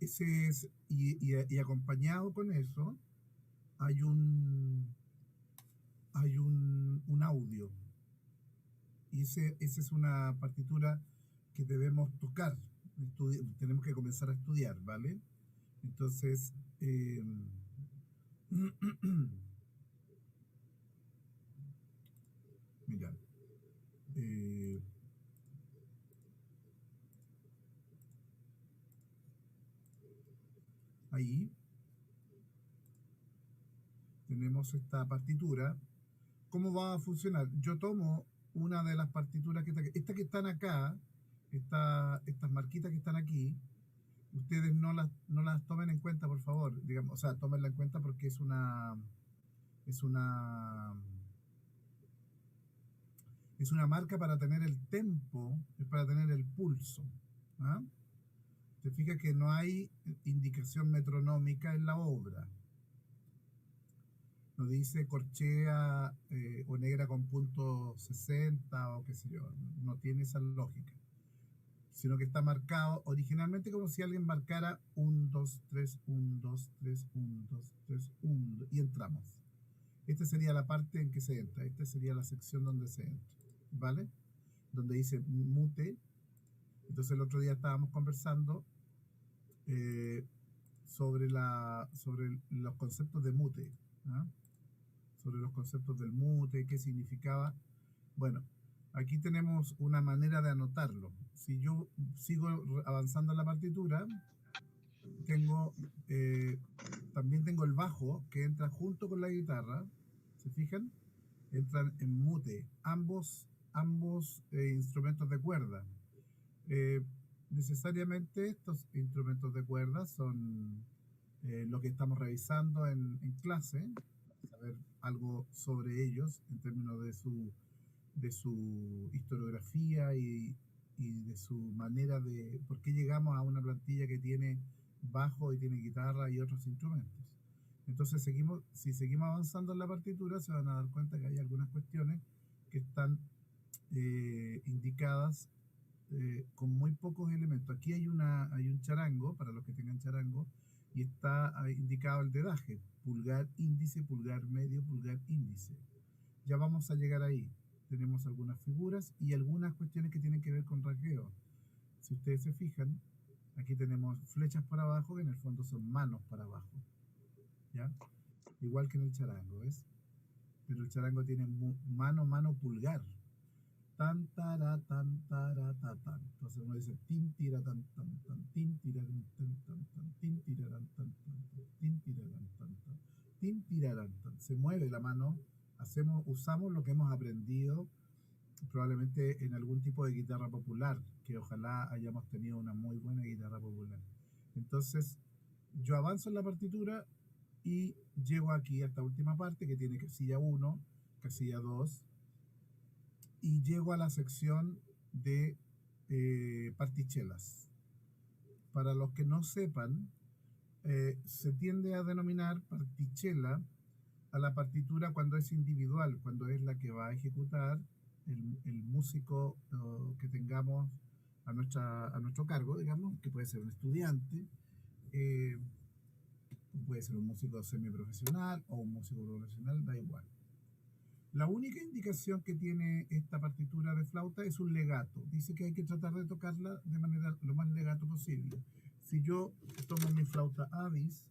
ese es, y acompañado con eso hay un audio. Y esa es una partitura que debemos tocar, tenemos que comenzar a estudiar, ¿vale? Entonces, mira, eh, ahí tenemos esta partitura. ¿Cómo va a funcionar? Yo tomo una de las partituras esta que están acá, estas marquitas que están aquí, ustedes no las tomen en cuenta, por favor. Digamos, o sea, tómenla en cuenta porque es una, es una marca para tener el tempo, es para tener el pulso. ¿Ah? Te fijas que no hay indicación metronómica en la obra. No dice corchea o negra con punto 60 o qué sé yo. No tiene esa lógica. Sino que está marcado originalmente como si alguien marcara 1, 2, 3, 1, 2, 3, 1, 2, 3, 1 y entramos. Esta sería la parte en que se entra. Esta sería la sección donde se entra. ¿Vale? Donde dice mute. Entonces el otro día estábamos conversando eh, sobre los conceptos de mute. ¿Ah? Sobre los conceptos del mute, qué significaba. Bueno, aquí tenemos una manera de anotarlo. Si yo sigo avanzando en la partitura, tengo también tengo el bajo que entra junto con la guitarra. ¿Se fijan? Entran en mute ambos instrumentos de cuerda. Eh, Necesariamente estos instrumentos de cuerda son lo que estamos revisando en clase, saber algo sobre ellos en términos de su historiografía y de su manera de por qué llegamos a una plantilla que tiene bajo y tiene guitarra y otros instrumentos. Entonces si seguimos avanzando en la partitura se van a dar cuenta que hay algunas cuestiones que están indicadas con muy pocos elementos. Aquí hay un charango, para los que tengan charango, y está indicado el dedaje, pulgar índice, pulgar medio, pulgar índice. Ya vamos a llegar ahí. Tenemos algunas figuras y algunas cuestiones que tienen que ver con rasgueo. Si ustedes se fijan, aquí tenemos flechas para abajo, que en el fondo son manos para abajo. ¿Ya? Igual que en el charango, ¿ves? Pero el charango tiene mano, mano, pulgar. Tan, tara, tan, tara, ta, tan. Entonces uno dice tin, tira, tan, tan, tan, tin, tiraran, tan, tan, tan, tin, tiraran, tan, tan, tan, tin, tiraran, tan, tan, tin, tiraran, tan. Se mueve la mano, usamos lo que hemos aprendido probablemente en algún tipo de guitarra popular, que ojalá hayamos tenido una muy buena guitarra popular. Entonces, yo avanzo en la partitura y llego aquí a esta última parte que tiene casilla 1, casilla 2, y llego a la sección de partichelas. Para los que no sepan, se tiende a denominar partichela a la partitura cuando es individual, cuando es la que va a ejecutar el músico que tengamos a nuestro cargo, digamos, que puede ser un estudiante, eh, puede ser un músico semiprofesional o un músico profesional, da igual. La única indicación que tiene esta partitura de flauta es un legato. Dice que hay que tratar de tocarla de manera lo más legato posible. Si yo tomo mi flauta Avis,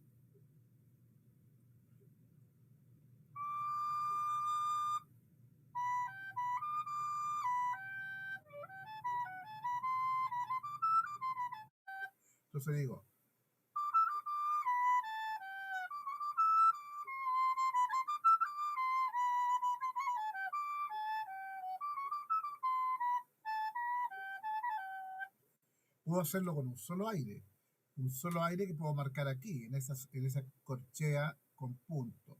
entonces digo, puedo hacerlo con un solo aire que puedo marcar aquí, en esa corchea con punto.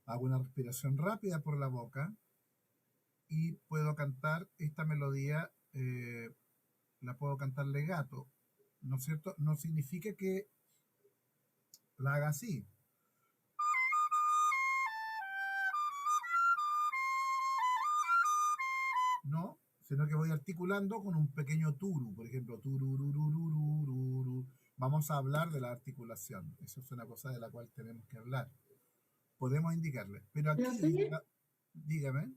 Hago una respiración rápida por la boca y puedo cantar esta melodía, la puedo cantar legato, ¿no es cierto? No significa que la haga así, no, sino que voy articulando con un pequeño turu, por ejemplo, tururururururu. vamos a hablar de la articulación. Eso es una cosa de la cual tenemos que hablar. Podemos indicarle. Pero Profe, aquí, dígame.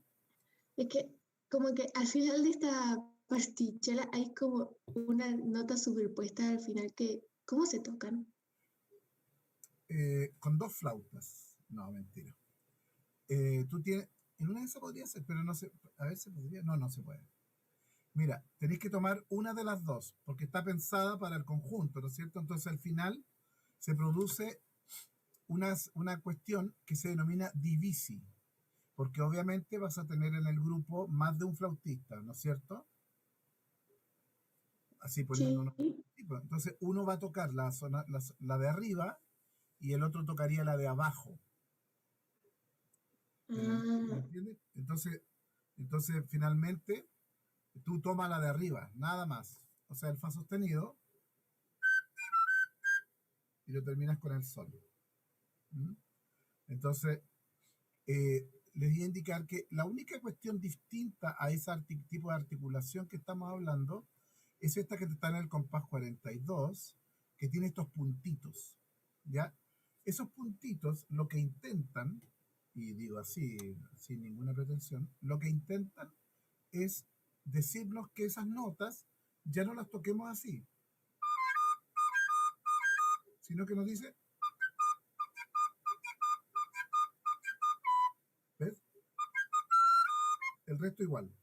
es que como que al final de esta pastichela hay como una nota superpuesta al final que, ¿cómo se tocan? Con dos flautas. No, mentira. Tú tienes, en una de esas podría ser, pero no sé, a ver si podría, no, no se puede. Mira, tenéis que tomar una de las dos, porque está pensada para el conjunto, ¿no es cierto? Entonces al final se produce una cuestión que se denomina divisi, porque obviamente vas a tener en el grupo más de un flautista, ¿no es cierto? Así poniendo uno. Sí. Entonces uno va a tocar la zona, la de arriba y el otro tocaría la de abajo. ¿Me Ah, entiendes? Entonces finalmente tú tomas la de arriba, nada más. O sea, el fa sostenido y lo terminas con el sol. ¿Mm? Entonces, les voy a indicar que la única cuestión distinta a ese tipo de articulación que estamos hablando es esta que está en el compás 42, que tiene estos puntitos. ¿Ya? Esos puntitos lo que intentan, y digo así, sin ninguna pretensión, lo que intentan es decirnos que esas notas ya no las toquemos así, sino que nos dice, ¿ves? El resto igual.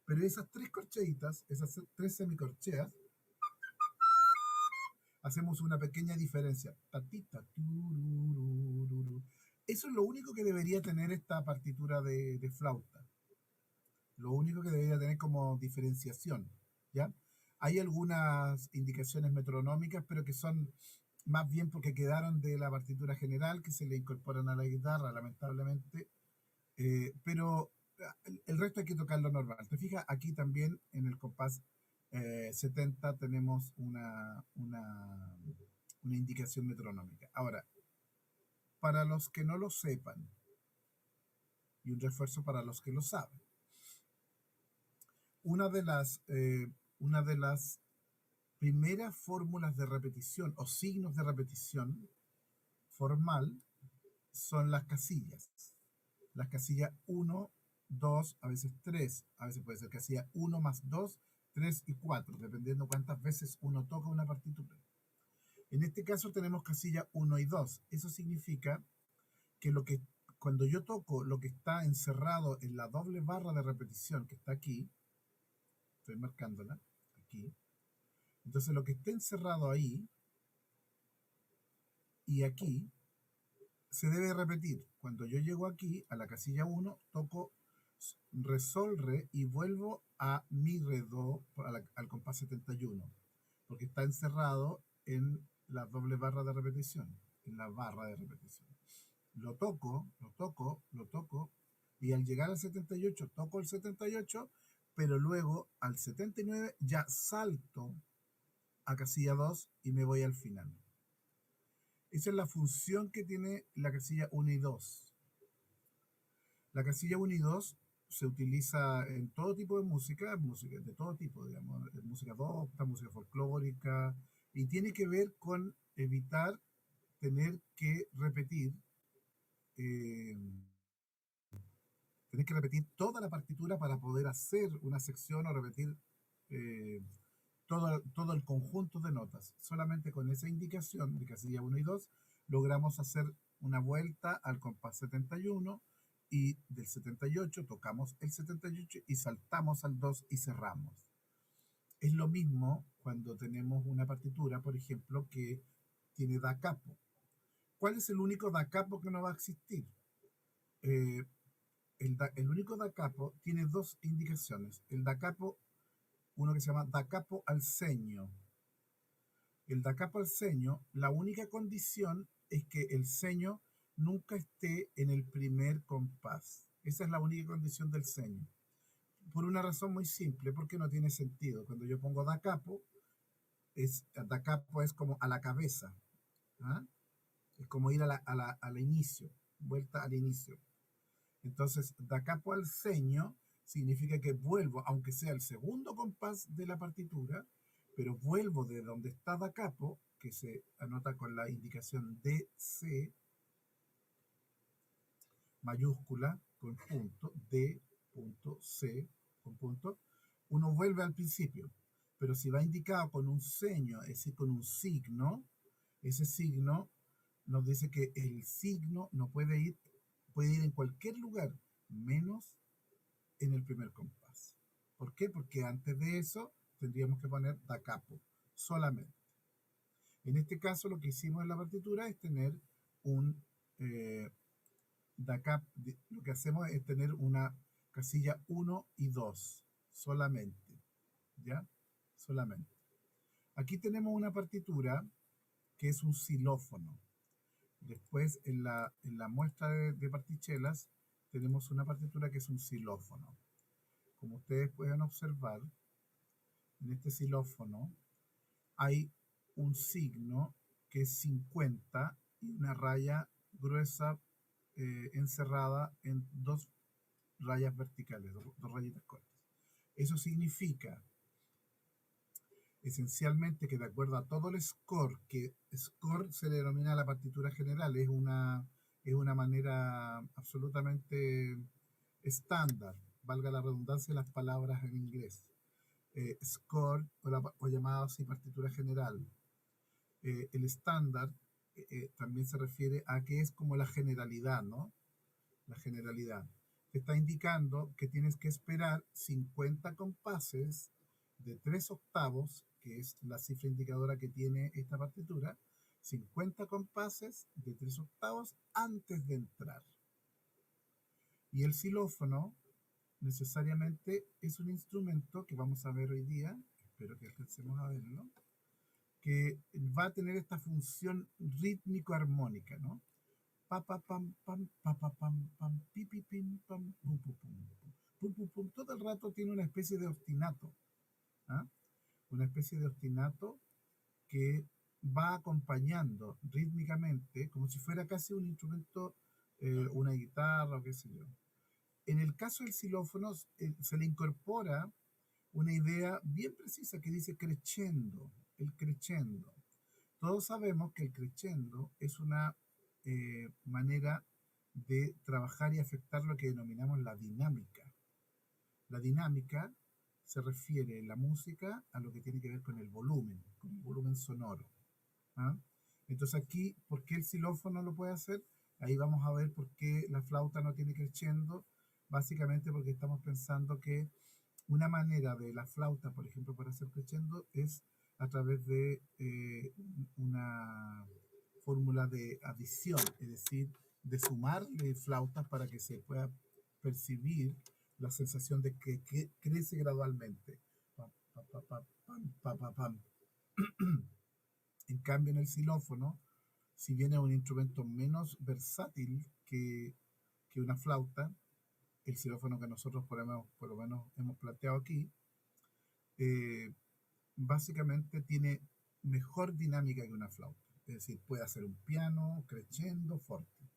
Pero esas tres corcheitas, esas tres semicorcheas, hacemos una pequeña diferencia. Patita, tururururu. Eso es lo único que debería tener esta partitura de flauta. Lo único que debería tener como diferenciación. ¿Ya? Hay algunas indicaciones metronómicas, pero que son más bien porque quedaron de la partitura general, que se le incorporan a la guitarra, lamentablemente. Pero el resto hay que tocarlo normal. ¿Te fijas? Aquí también en el compás 70 tenemos una indicación metronómica. Ahora, para los que no lo sepan, y un refuerzo para los que lo saben, una de las primeras fórmulas de repetición o signos de repetición formal son las casillas. Las casillas uno, 2, a veces 3, a veces puede ser casilla uno más 2, 3 y 4, dependiendo cuántas veces uno toca una partitura. En este caso tenemos casilla uno y 2. Eso significa que cuando yo toco lo que está encerrado en la doble barra de repetición que está aquí, estoy marcándola aquí, entonces lo que está encerrado ahí y aquí se debe repetir. Cuando yo llego aquí a la casilla 1, toco re, sol, re y vuelvo a mi, re, do al compás 71, porque está encerrado en la doble barra de repetición, en la barra de repetición. Lo toco, lo toco, lo toco, y al llegar al 78 toco el 78, pero luego al 79 ya salto a casilla 2 y me voy al final. Esa es la función que tiene la casilla 1 y 2. La casilla 1 y 2 se utiliza en todo tipo de música de todo tipo, digamos, música docta, música folclórica, y tiene que ver con evitar tener que repetir, eh, tener que repetir toda la partitura para poder hacer una sección o repetir eh, todo el conjunto de notas. Solamente con esa indicación de casilla 1 y 2 logramos hacer una vuelta al compás 71 y del 78 tocamos el 78 y saltamos al 2 y cerramos. Es lo mismo cuando tenemos una partitura, por ejemplo, que tiene da capo. ¿Cuál es el único da capo que no va a existir? Eh, el único da capo tiene dos indicaciones. El da capo, uno que se llama da capo al ceño. El da capo al ceño, la única condición es que el ceño nunca esté en el primer compás. Esa es la única condición del ceño. Por una razón muy simple, porque no tiene sentido. Cuando yo pongo da capo, da capo es como a la cabeza. ¿Ah? Es como ir al inicio, vuelta al inicio. Entonces, da capo al ceño significa que vuelvo, aunque sea el segundo compás de la partitura, pero vuelvo de donde está da capo, que se anota con la indicación DC mayúscula con punto, D punto C con punto, uno vuelve al principio. Pero si va indicado con un seño, es decir, con un signo, ese signo nos dice que el signo no puede ir en cualquier lugar, menos en el primer compás. ¿Por qué? Porque antes de eso tendríamos que poner da capo, solamente. En este caso lo que hicimos en la partitura es tener un da cap, lo que hacemos es tener una casilla 1 y 2, solamente, ¿ya? Solamente. Aquí tenemos una partitura que es un xilófono. Después, en la muestra de partichelas, tenemos una partitura que es un xilófono. Como ustedes pueden observar, en este xilófono hay un signo que es 50 y una raya gruesa encerrada en dos rayas verticales, dos rayitas cortas. Eso significa esencialmente que de acuerdo a todo el score, que score se le denomina a la partitura general, es una manera absolutamente estándar, valga la redundancia de las palabras en inglés. Score o llamado así partitura general. El estándar también se refiere a que es como la generalidad, ¿no? La generalidad. Te está indicando que tienes que esperar 50 compases de 3 octavos, que es la cifra indicadora que tiene esta partitura, 50 compases de 3 octavos antes de entrar. Y el xilófono necesariamente es un instrumento que vamos a ver hoy día, espero que alcancemos a verlo, que va a tener esta función rítmico-armónica, ¿no? Pa pa pam pam pa pa pam pam pi pi pim pam pum pum pum pum pum pum. Todo el rato tiene una especie de ostinato, ¿ah? Una especie de ostinato que va acompañando rítmicamente como si fuera casi un instrumento, una guitarra o qué sé yo. En el caso del xilófono se le incorpora una idea bien precisa que dice crescendo, el crescendo. Todos sabemos que el crescendo es una manera de trabajar y afectar lo que denominamos la dinámica. La dinámica se refiere en la música a lo que tiene que ver con el volumen sonoro, ¿ah? Entonces aquí, ¿por qué el xilófono lo puede hacer? Ahí vamos a ver por qué la flauta no tiene crescendo. Básicamente porque estamos pensando que una manera de la flauta, por ejemplo, para hacer crescendo es a través de una fórmula de adición, es decir, de sumarle flautas para que se pueda percibir la sensación de que crece gradualmente. Pam, pam, pam, pam, pam, pam, pam. En cambio, en el xilófono, si bien es un instrumento menos versátil que una flauta, el xilófono que nosotros por lo menos hemos planteado aquí, eh, básicamente tiene mejor dinámica que una flauta. Es decir, puede hacer un piano, crescendo, forte.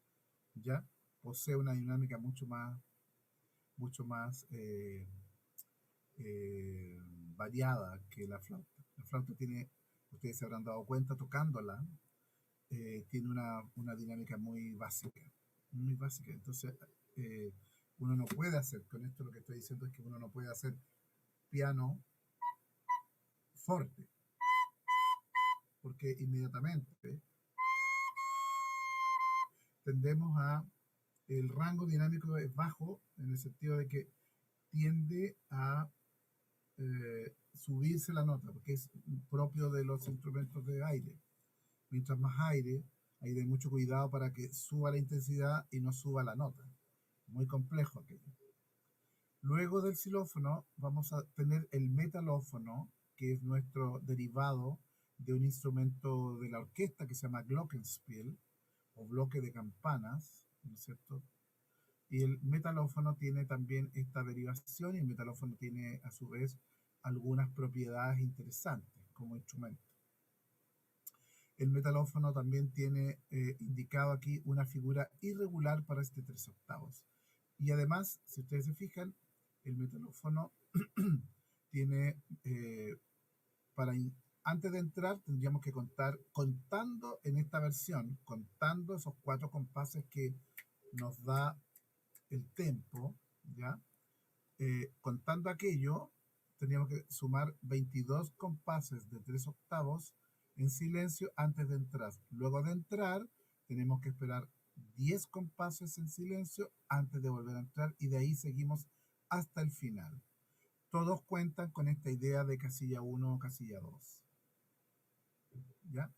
¿Ya? Posee una dinámica mucho más eh, variada que la flauta. La flauta tiene, ustedes se habrán dado cuenta tocándola, tiene una dinámica muy básica, muy básica. Entonces, uno no puede hacer, con esto lo que estoy diciendo es que uno no puede hacer piano fuerte, porque inmediatamente tendemos a, el rango dinámico es bajo, en el sentido de que tiende a subirse la nota, porque es propio de los instrumentos de aire. Mientras más aire, hay de mucho cuidado para que suba la intensidad y no suba la nota. Muy complejo aquello. Luego del xilófono vamos a tener el metalófono, que es nuestro derivado de un instrumento de la orquesta que se llama glockenspiel, o bloque de campanas, ¿no es cierto? Y el metalófono tiene también esta derivación, y el metalófono tiene a su vez algunas propiedades interesantes como instrumento. El metalófono también tiene indicado aquí una figura irregular para este 3 octavos. Y además, si ustedes se fijan, el metalófono tiene para antes de entrar tendríamos que contar, contando en esta versión, contando esos 4 compases que nos da el tempo, ¿ya? Contando aquello, tendríamos que sumar 22 compases de 3 octavos en silencio antes de entrar. Luego de entrar, tenemos que esperar 10 compases en silencio antes de volver a entrar y de ahí seguimos hasta el final. Todos cuentan con esta idea de casilla 1 o casilla 2. ¿Ya?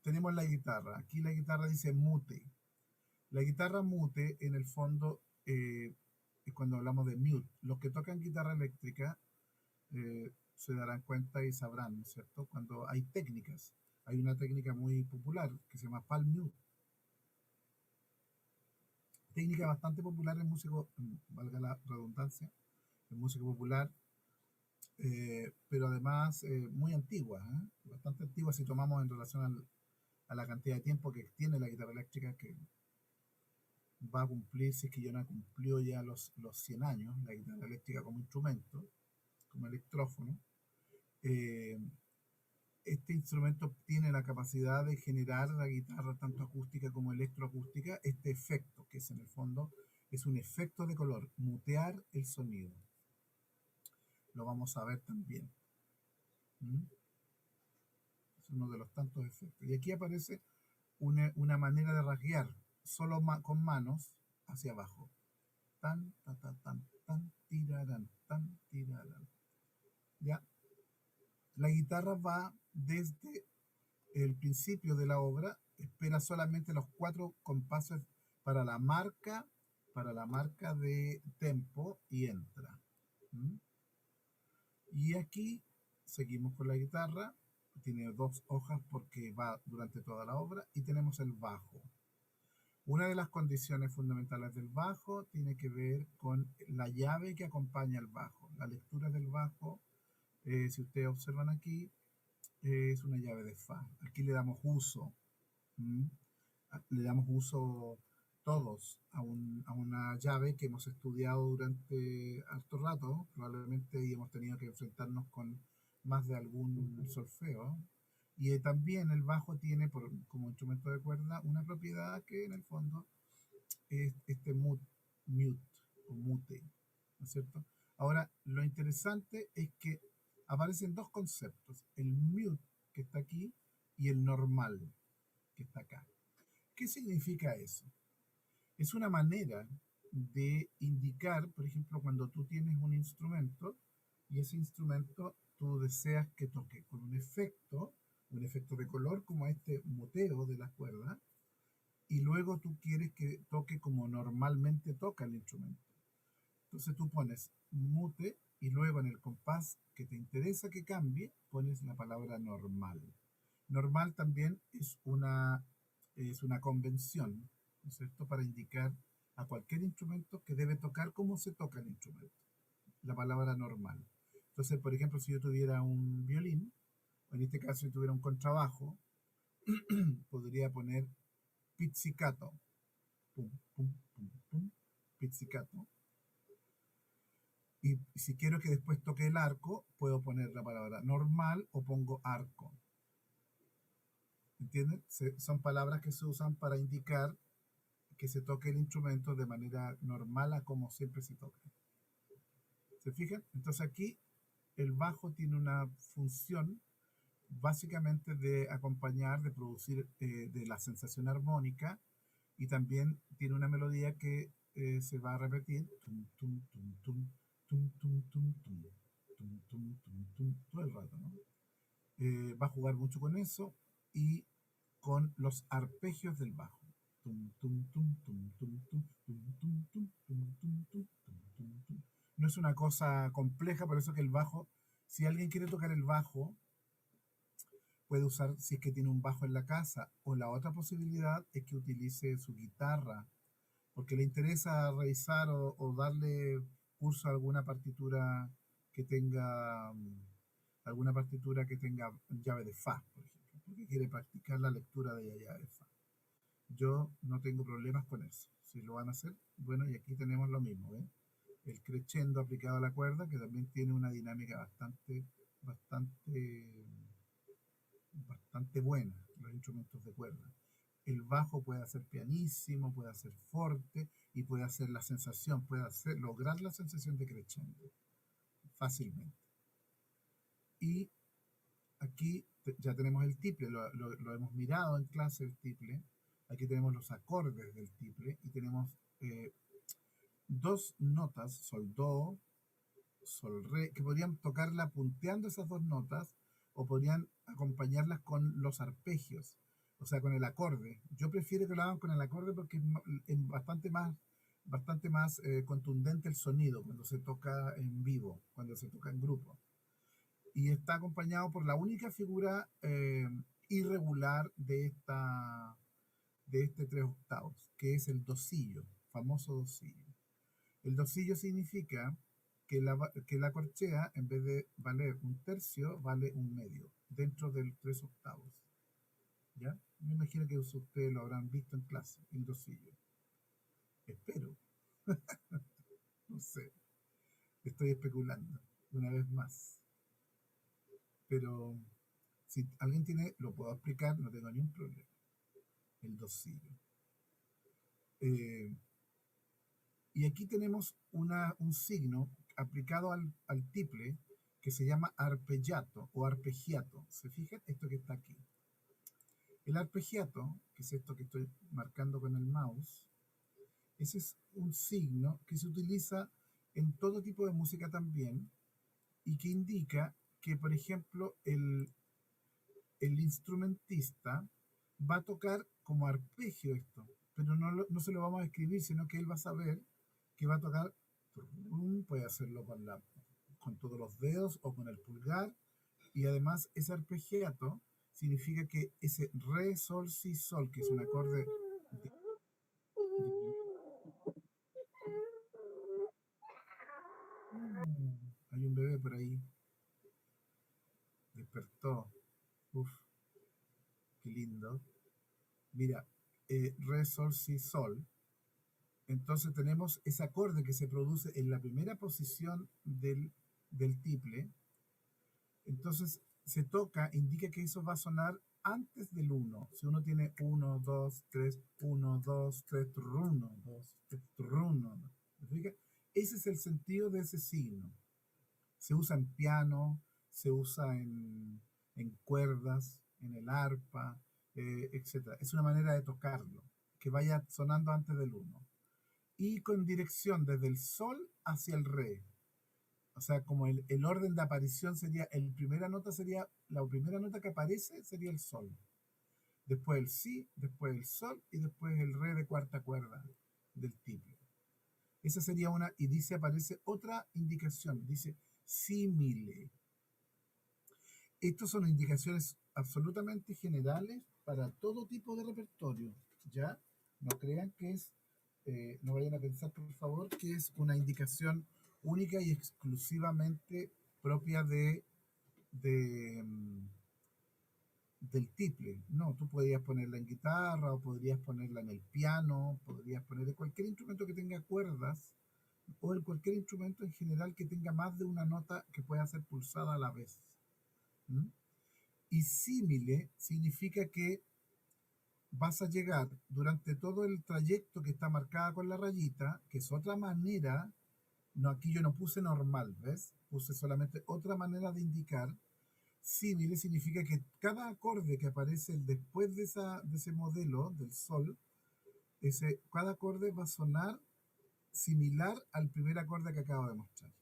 Tenemos la guitarra. Aquí la guitarra dice mute. La guitarra mute, en el fondo, es cuando hablamos de mute. Los que tocan guitarra eléctrica se darán cuenta y sabrán, ¿no es cierto? Cuando hay técnicas. Hay una técnica muy popular que se llama palm mute. Técnica bastante popular en músico, valga la redundancia, en música popular, pero además muy antigua, bastante antigua si tomamos en relación a la cantidad de tiempo que tiene la guitarra eléctrica, que va a cumplir, si es que ya no cumplió ya los 100 años, la guitarra eléctrica como instrumento, como electrófono. Este instrumento tiene la capacidad de generar la guitarra tanto acústica como electroacústica, este efecto, que es en el fondo, es un efecto de color, mutear el sonido. Lo vamos a ver también. Es uno de los tantos efectos. Y aquí aparece una manera de rasguear, solo con manos, hacia abajo. Tan, ta, ta, tan, tirarán, tan, tirarán. ¿Ya? La guitarra va desde el principio de la obra, espera solamente los 4 compases para la marca de tempo y entra. Y aquí seguimos con la guitarra, tiene 2 hojas porque va durante toda la obra, y tenemos el bajo. Una de las condiciones fundamentales del bajo tiene que ver con la llave que acompaña al bajo. La lectura del bajo, si ustedes observan aquí, es una llave de fa. Aquí le damos uso. Le damos uso todos a una llave que hemos estudiado durante harto rato, probablemente, y hemos tenido que enfrentarnos con más de algún solfeo. Y también el bajo tiene, como instrumento de cuerda, una propiedad que en el fondo es este mute o mute, ¿no es cierto? Ahora, lo interesante es que aparecen 2 conceptos, el mute, que está aquí, y el normal, que está acá. ¿Qué significa eso? Es una manera de indicar, por ejemplo, cuando tú tienes un instrumento y ese instrumento tú deseas que toque con un efecto de color como este muteo de las cuerdas, y luego tú quieres que toque como normalmente toca el instrumento. Entonces tú pones mute y luego en el compás que te interesa que cambie pones la palabra normal. Normal también es una convención, ¿no es cierto?, para indicar a cualquier instrumento que debe tocar como se toca el instrumento, la palabra normal. Entonces, por ejemplo, si yo tuviera un violín, o en este caso si tuviera un contrabajo, podría poner pizzicato, pum, pum, pum, pum, pizzicato. Y si quiero que después toque el arco, puedo poner la palabra normal o pongo arco. ¿Entienden? Son palabras que se usan para indicar que se toque el instrumento de manera normal a como siempre se toca. ¿Se fijan? Entonces aquí el bajo tiene una función básicamente de acompañar, de producir de la sensación armónica, y también tiene una melodía que se va a repetir todo el rato, ¿no? Va a jugar mucho con eso y con los arpegios del bajo. No es una cosa compleja, por eso que el bajo, si alguien quiere tocar el bajo, puede usar, si es que tiene un bajo en la casa, o la otra posibilidad es que utilice su guitarra, porque le interesa revisar o darle curso a alguna partitura que tenga llave de fa, por ejemplo, porque quiere practicar la lectura de la llave de fa. Yo no tengo problemas con eso. Si lo van a hacer, bueno, y aquí tenemos lo mismo, ¿eh? el crescendo aplicado a la cuerda, que también tiene una dinámica bastante, bastante buena, los instrumentos de cuerda. El bajo puede hacer pianísimo, puede hacer forte y puede hacer la sensación, lograr la sensación de crescendo fácilmente. Y aquí ya tenemos el tiple, lo hemos mirado en clase el tiple. Aquí tenemos los acordes del tiple y tenemos dos notas, sol, do, sol, re, que podrían tocarla punteando esas dos notas o podrían acompañarlas con los arpegios, o sea, con el acorde. Yo prefiero que lo hagan con el acorde porque es bastante más contundente el sonido cuando se toca en vivo, cuando se toca en grupo. Y está acompañado por la única figura irregular de este tres octavos, que es el dosillo, famoso dosillo. El dosillo significa que la corchea, en vez de valer un tercio, vale un medio, dentro del tres octavos. ¿Ya? Me imagino que ustedes lo habrán visto en clase, el dosillo. Espero. No sé. Estoy especulando, una vez más. Pero si alguien tiene, lo puedo explicar, no tengo ningún problema. El dosillo. Y aquí tenemos un signo aplicado al tiple que se llama arpeggiato o arpeggiato. ¿Se fijan? Esto que está aquí. El arpeggiato, que es esto que estoy marcando con el mouse, ese es un signo que se utiliza en todo tipo de música también y que indica que, por ejemplo, el instrumentista va a tocar como arpegio esto, pero no se lo vamos a escribir, sino que él va a saber que va a tocar, puede hacerlo con todos los dedos o con el pulgar, y además ese arpegiato significa que ese re, sol, si, sol, que es un acorde hay un bebé por ahí, despertó, uf, qué lindo. Mira, re, sol, si, sol. Entonces tenemos ese acorde que se produce en la primera posición del tiple. Entonces se toca, indica que eso va a sonar antes del 1. Si uno tiene 1, 2, 3, 1, 2, 3, 1, 2, 3, 1. Ese es el sentido de ese signo. Se usa en piano, se usa en cuerdas, en el arpa, etc. Es una manera de tocarlo, que vaya sonando antes del 1. Y con dirección desde el sol hacia el re. O sea, como el orden de aparición sería, la primera nota que aparece sería el sol. Después el si, después el sol y después el re de cuarta cuerda del tiple. Esa sería una, y dice, aparece otra indicación, dice símile. Estas son indicaciones absolutamente generales para todo tipo de repertorio, ¿ya? No crean que es, no vayan a pensar, por favor, que es una indicación única y exclusivamente propia del tiple. No, tú podrías ponerla en guitarra o podrías ponerla en el piano, podrías ponerla en cualquier instrumento que tenga cuerdas o en cualquier instrumento en general que tenga más de una nota que pueda ser pulsada a la vez. ¿Mm? Y símile significa que vas a llegar durante todo el trayecto que está marcada con la rayita, que es otra manera, no, aquí yo no puse normal, ¿ves? Puse solamente otra manera de indicar. Símile significa que cada acorde que aparece después de ese modelo del sol, cada acorde va a sonar similar al primer acorde que acabo de mostrar.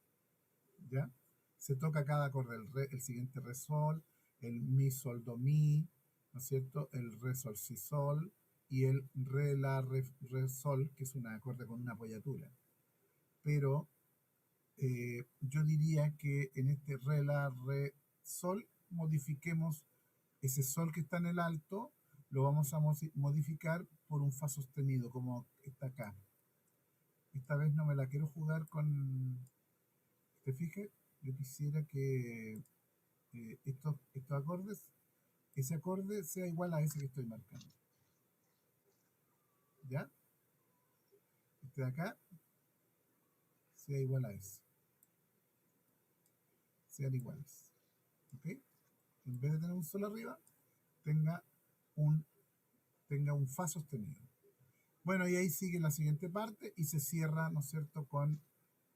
¿Ya? Se toca cada acorde, el siguiente re sol, el mi sol do mi, ¿no es cierto? El re sol si sol y el re la re sol, que es un acorde con una apoyatura. Pero yo diría que en este re la re sol modifiquemos ese sol que está en el alto, lo vamos a modificar por un fa sostenido, como está acá. Esta vez no me la quiero jugar con... ¿Te fijas? Yo quisiera que estos acordes, ese acorde sea igual a ese que estoy marcando. ¿Ya? Este de acá sea igual a S. Sean iguales. ¿Ok? En vez de tener un sol arriba, tenga un, tenga un fa sostenido. Bueno, y ahí sigue la siguiente parte y se cierra, ¿no es cierto?, con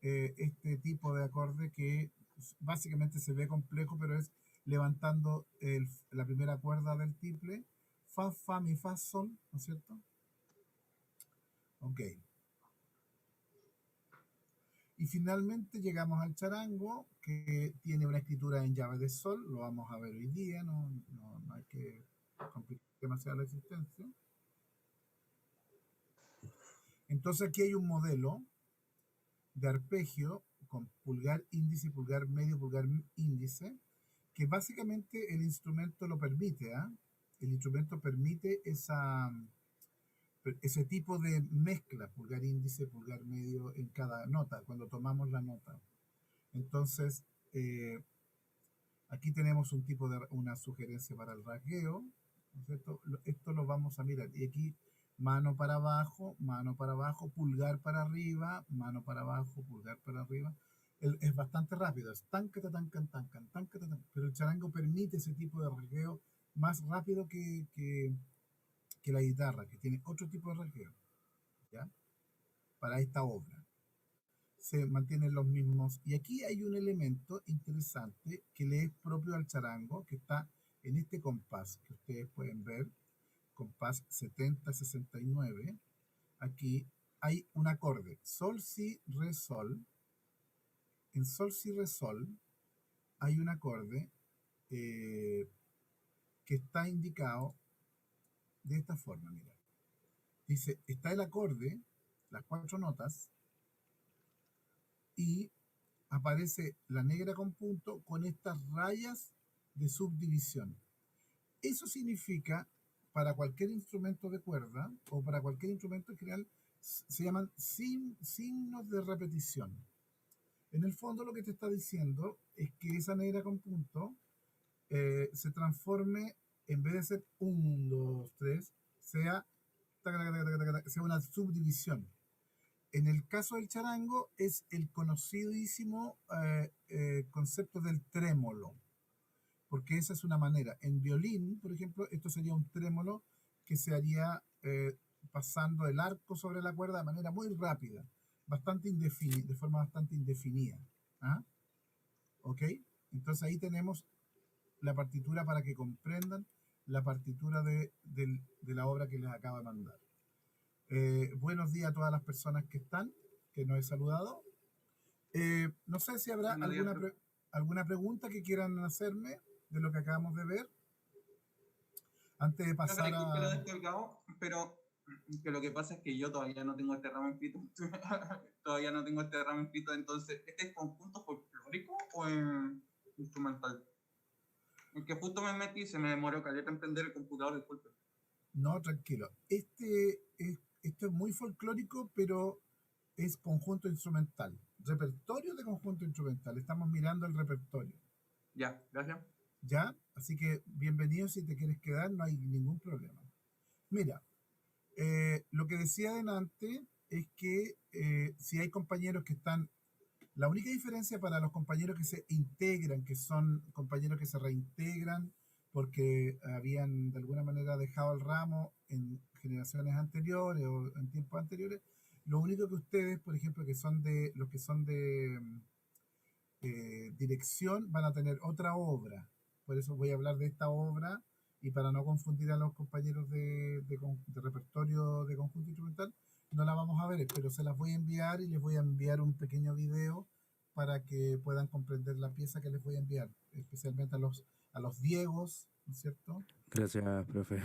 este tipo de acorde que básicamente se ve complejo, pero es levantando la primera cuerda del tiple, fa, fa, mi, fa, sol, ¿no es cierto? Ok. Y finalmente llegamos al charango, que tiene una escritura en llave de sol, lo vamos a ver hoy día, no hay que complicar demasiado la existencia. Entonces aquí hay un modelo de arpegio con pulgar índice, pulgar medio, pulgar índice, que básicamente el instrumento lo permite, ¿ah? El instrumento permite ese tipo de mezcla, pulgar índice, pulgar medio en cada nota, cuando tomamos la nota. Entonces, aquí tenemos un tipo de una sugerencia para el rasgueo, ¿no es cierto? Esto lo vamos a mirar. Y aquí mano para abajo, pulgar para arriba, mano para abajo, pulgar para arriba. Es bastante rápido, es tancata, tancan, tancan, tancata, tancan. Pero el charango permite ese tipo de rasgueo más rápido que la guitarra, que tiene otro tipo de rasgueo, ¿ya? Para esta obra se mantienen los mismos. Y aquí hay un elemento interesante que le es propio al charango, que está en este compás que ustedes pueden ver, compás 70-69. Aquí hay un acorde, sol, si, re, sol. En sol, si, re, sol hay un acorde que está indicado de esta forma, mira. Dice, está el acorde, las cuatro notas, y aparece la negra con punto con estas rayas de subdivisión. Eso significa, para cualquier instrumento de cuerda o para cualquier instrumento en general, se llaman signos de repetición. En el fondo lo que te está diciendo es que esa negra con punto se transforme, en vez de ser 1, 2, 3, sea una subdivisión. En el caso del charango es el conocidísimo concepto del trémolo, porque esa es una manera. En violín, por ejemplo, esto sería un trémolo que se haría pasando el arco sobre la cuerda de manera muy rápida, de forma bastante indefinida. ¿Ah? ¿Ok? Entonces ahí tenemos la partitura para que comprendan la partitura de la obra que les acabo de mandar. Buenos días a todas las personas que nos he saludado. No sé si habrá alguna pregunta que quieran hacerme de lo que acabamos de ver antes de pasar a... lo descolgado, pero que lo que pasa es que yo todavía no tengo este ramo escrito. Todavía no tengo este ramo escrito, entonces, ¿este es conjunto folclórico o instrumental? Es que justo me metí y se me demoró caleta en prender el computador, disculpe. No, tranquilo. Esto es muy folclórico, pero es conjunto instrumental. Repertorio de conjunto instrumental. Estamos mirando el repertorio. Ya, gracias. Ya, así que bienvenido. Si te quieres quedar, no hay ningún problema. Mira, lo que decía adelante es que si hay compañeros que están... La única diferencia para los compañeros que se integran, que son compañeros que se reintegran porque habían de alguna manera dejado el ramo en generaciones anteriores o en tiempos anteriores, lo único que ustedes, por ejemplo, los que son de dirección, van a tener otra obra. Por eso voy a hablar de esta obra, y para no confundir a los compañeros de repertorio de conjunto instrumental, no la vamos a ver, pero se las voy a enviar y les voy a enviar un pequeño video para que puedan comprender la pieza que les voy a enviar, especialmente a los Diegos, ¿no es cierto? Gracias, profe.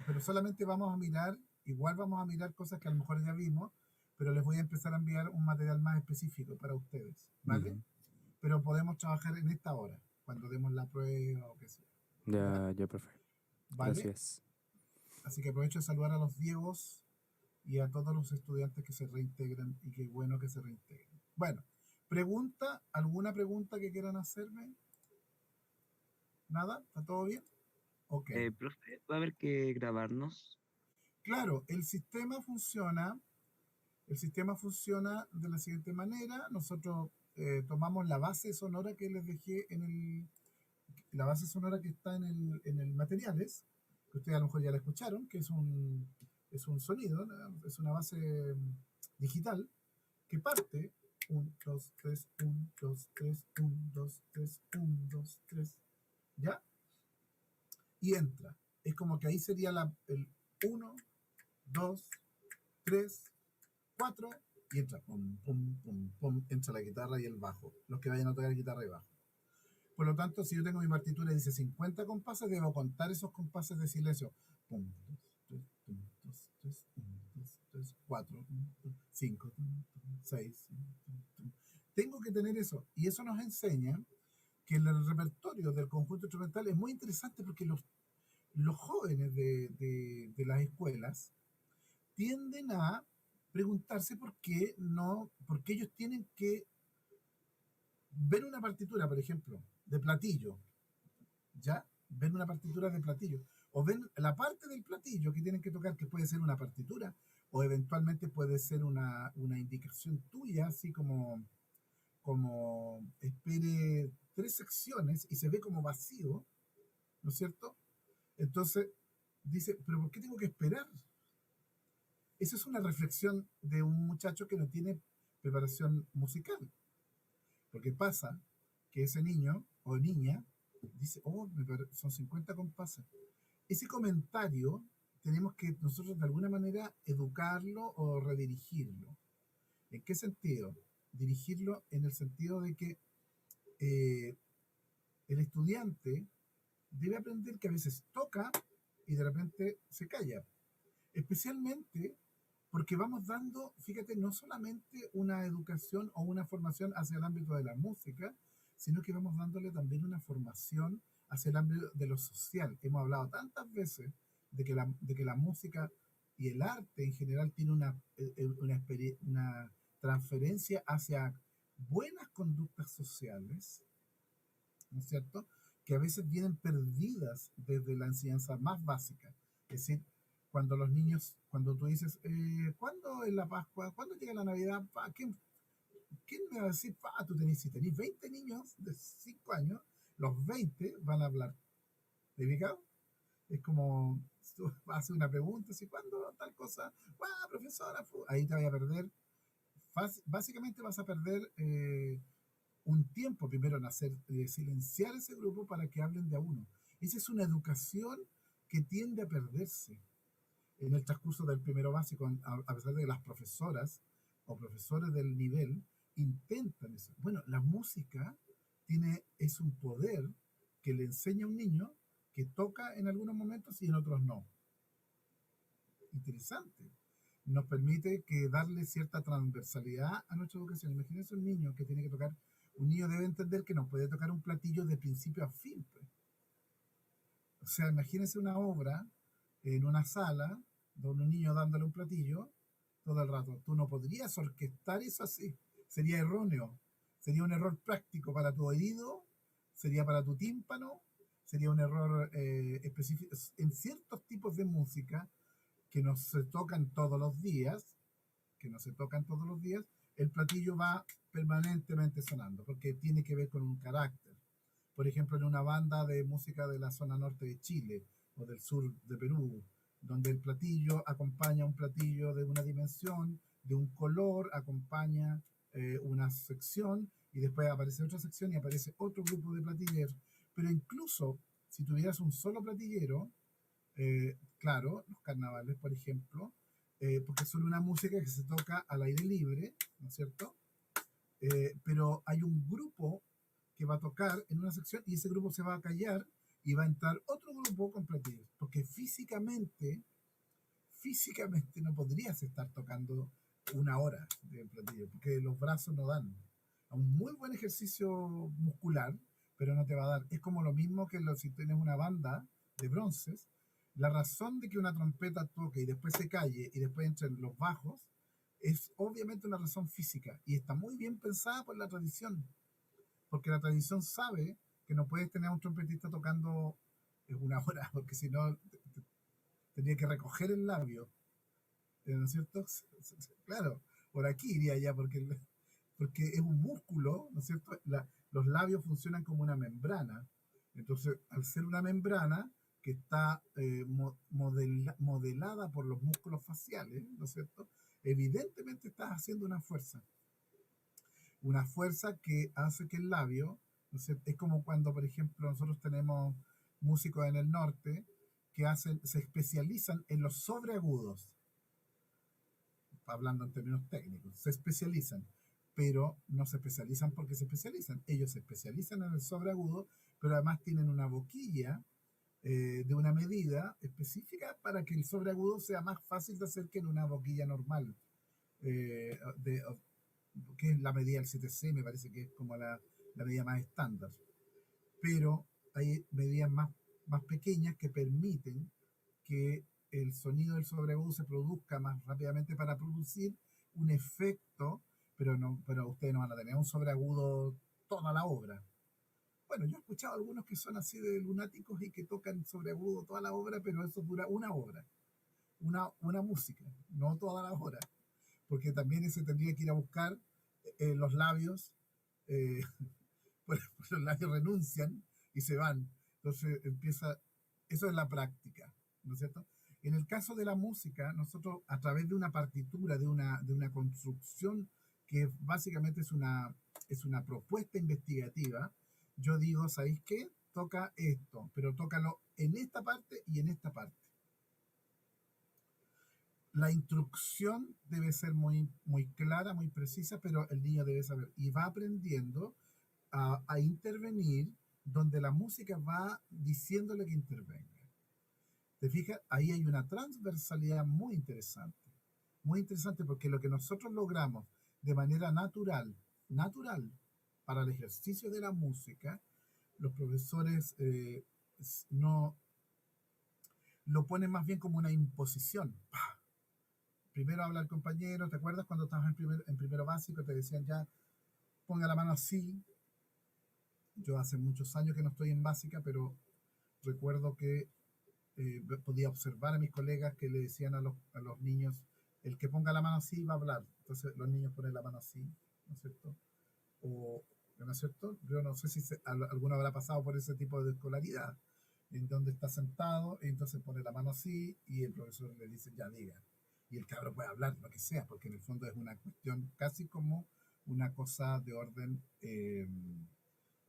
Pero solamente igual vamos a mirar cosas que a lo mejor ya vimos, pero les voy a empezar a enviar un material más específico para ustedes, ¿vale? Pero podemos trabajar en esta hora, cuando demos la prueba o qué sea. Ya, profe. ¿Vale? Gracias. Así que aprovecho de saludar a los Diegos y a todos los estudiantes que se reintegran, y qué bueno que se reintegren. Bueno, ¿alguna pregunta que quieran hacerme? ¿Nada? ¿Está todo bien? Ok. Profe, ¿va a haber que grabarnos? Claro, el sistema funciona El sistema funciona de la siguiente manera. Nosotros tomamos la base sonora que les dejé la base sonora que está en el materiales, que ustedes a lo mejor ya la escucharon, que es un sonido, ¿no? Es una base digital que parte 1, 2, 3, 1, 2, 3, 1, 2, 3, 1, 2, 3, ¿ya? Y entra. Es como que ahí sería el 1, 2, 3, 4 y entra. Pum, pum, pum, pum, entra la guitarra y el bajo. Los que vayan a tocar guitarra y bajo. Por lo tanto, si yo tengo mi partitura y dice 50 compases, debo contar esos compases de silencio. Pum, 2, 3, 1, 2, 3, 1, 2, 3, 4, 5, 6. Tengo que tener eso. Y eso nos enseña que el repertorio del conjunto instrumental es muy interesante porque los jóvenes de las escuelas tienden a preguntarse por qué ellos tienen que ver una partitura, por ejemplo, de platillo, ¿ya? Ven una partitura de platillo, o ven la parte del platillo que tienen que tocar, que puede ser una partitura, o eventualmente puede ser una indicación tuya, así como espere 3 secciones y se ve como vacío, ¿no es cierto? Entonces dice, ¿pero por qué tengo que esperar? Esa es una reflexión de un muchacho que no tiene preparación musical. Porque pasa que ese niño o niña dice, oh, son 50 compases. Ese comentario tenemos que nosotros de alguna manera educarlo o redirigirlo. ¿En qué sentido? Dirigirlo en el sentido de que el estudiante debe aprender que a veces toca y de repente se calla. Especialmente porque vamos dando, fíjate, no solamente una educación o una formación hacia el ámbito de la música, sino que vamos dándole también una formación hacia el ámbito de lo social. Hemos hablado tantas veces de que la música y el arte en general tiene una transferencia hacia buenas conductas sociales, ¿no es cierto? Que a veces vienen perdidas desde la enseñanza más básica. Es decir, cuando los niños, cuando tú dices, ¿cuándo es la Pascua? ¿Cuándo llega la Navidad? ¿Quién me va a decir, si tenés 20 niños de 5 años, los 20 van a hablar? ¿Te fijas? Es como, tú haces una pregunta, ¿sí? ¿Cuándo tal cosa? Profesora, ahí te vas a perder. Básicamente vas a perder un tiempo primero en silenciar ese grupo para que hablen de a uno. Esa es una educación que tiende a perderse en el transcurso del primero básico, a pesar de que las profesoras o profesores del nivel intentan eso. Bueno, la música es un poder que le enseña a un niño que toca en algunos momentos y en otros no. Interesante. Nos permite darle cierta transversalidad a nuestra educación. Imagínense un niño que tiene que tocar, un niño debe entender que no puede tocar un platillo de principio a fin. Pues. O sea, imagínense una obra en una sala donde un niño dándole un platillo todo el rato. Tú no podrías orquestar eso así. Sería erróneo. Sería un error práctico para tu oído, sería para tu tímpano, sería un error específico. En ciertos tipos de música que no se tocan todos los días, el platillo va permanentemente sonando, porque tiene que ver con un carácter. Por ejemplo, en una banda de música de la zona norte de Chile o del sur de Perú, donde el platillo acompaña un platillo de una dimensión, de un color, acompaña una sección y después aparece otra sección y aparece otro grupo de platilleros. Pero incluso si tuvieras un solo platillero, claro, los carnavales, por ejemplo, porque son una música que se toca al aire libre, ¿no es cierto? Pero hay un grupo que va a tocar en una sección y ese grupo se va a callar y va a entrar otro grupo con platillos, porque físicamente no podrías estar tocando una hora de platillo, porque los brazos no dan. Un muy buen ejercicio muscular, pero no te va a dar. Es como lo mismo que si tienes una banda de bronces, la razón de que una trompeta toque y después se calle y después entren los bajos es obviamente una razón física y está muy bien pensada por la tradición, porque la tradición sabe que no puedes tener a un trompetista tocando una hora, porque si no tendría que recoger el labio, ¿no es cierto? Claro, por aquí iría ya, porque es un músculo, ¿no es cierto? Los labios funcionan como una membrana. Entonces, al ser una membrana que está modelada por los músculos faciales, ¿no es cierto? Evidentemente estás haciendo una fuerza que hace que el labio, ¿no es cierto? Es como cuando, por ejemplo, nosotros tenemos músicos en el norte que se especializan en los sobreagudos, hablando en términos técnicos, se especializan, pero no se especializan porque se especializan. Ellos se especializan en el sobreagudo, pero además tienen una boquilla de una medida específica para que el sobreagudo sea más fácil de hacer que en una boquilla normal, eh, de, que es la medida del 7C, me parece que es como la medida más estándar. Pero hay medidas más pequeñas que permiten que el sonido del sobreagudo se produzca más rápidamente para producir un efecto, pero ustedes no van a tener un sobreagudo toda la obra. Bueno, yo he escuchado algunos que son así de lunáticos y que tocan sobreagudo toda la obra, pero eso dura una obra, una música, no toda la obra, porque también se tendría que ir a buscar los labios, eh, pues los labios renuncian y se van. Entonces eso es la práctica, ¿no es cierto? En el caso de la música, nosotros a través de una partitura, de una construcción que básicamente es una propuesta investigativa, yo digo, ¿sabéis qué? Toca esto, pero tócalo en esta parte y en esta parte. La instrucción debe ser muy, muy clara, muy precisa, pero el niño debe saber y va aprendiendo a intervenir donde la música va diciéndole que intervenga. ¿Te fijas? Ahí hay una transversalidad muy interesante porque lo que nosotros logramos de manera natural para el ejercicio de la música, los profesores no lo ponen más bien como una imposición. ¡Pah! Primero habla el compañero, ¿te acuerdas cuando estabas en primero básico? Te decían ya, ponga la mano así. Yo hace muchos años que no estoy en básica, pero recuerdo que podía observar a mis colegas que le decían a los niños, el que ponga la mano así va a hablar. Entonces los niños ponen la mano así, ¿no es cierto? ¿No es cierto? Yo no sé si alguno habrá pasado por ese tipo de escolaridad, en donde está sentado, y entonces pone la mano así, y el profesor le dice, ya diga. Y el cabro puede hablar lo que sea, porque en el fondo es una cuestión casi como una cosa de orden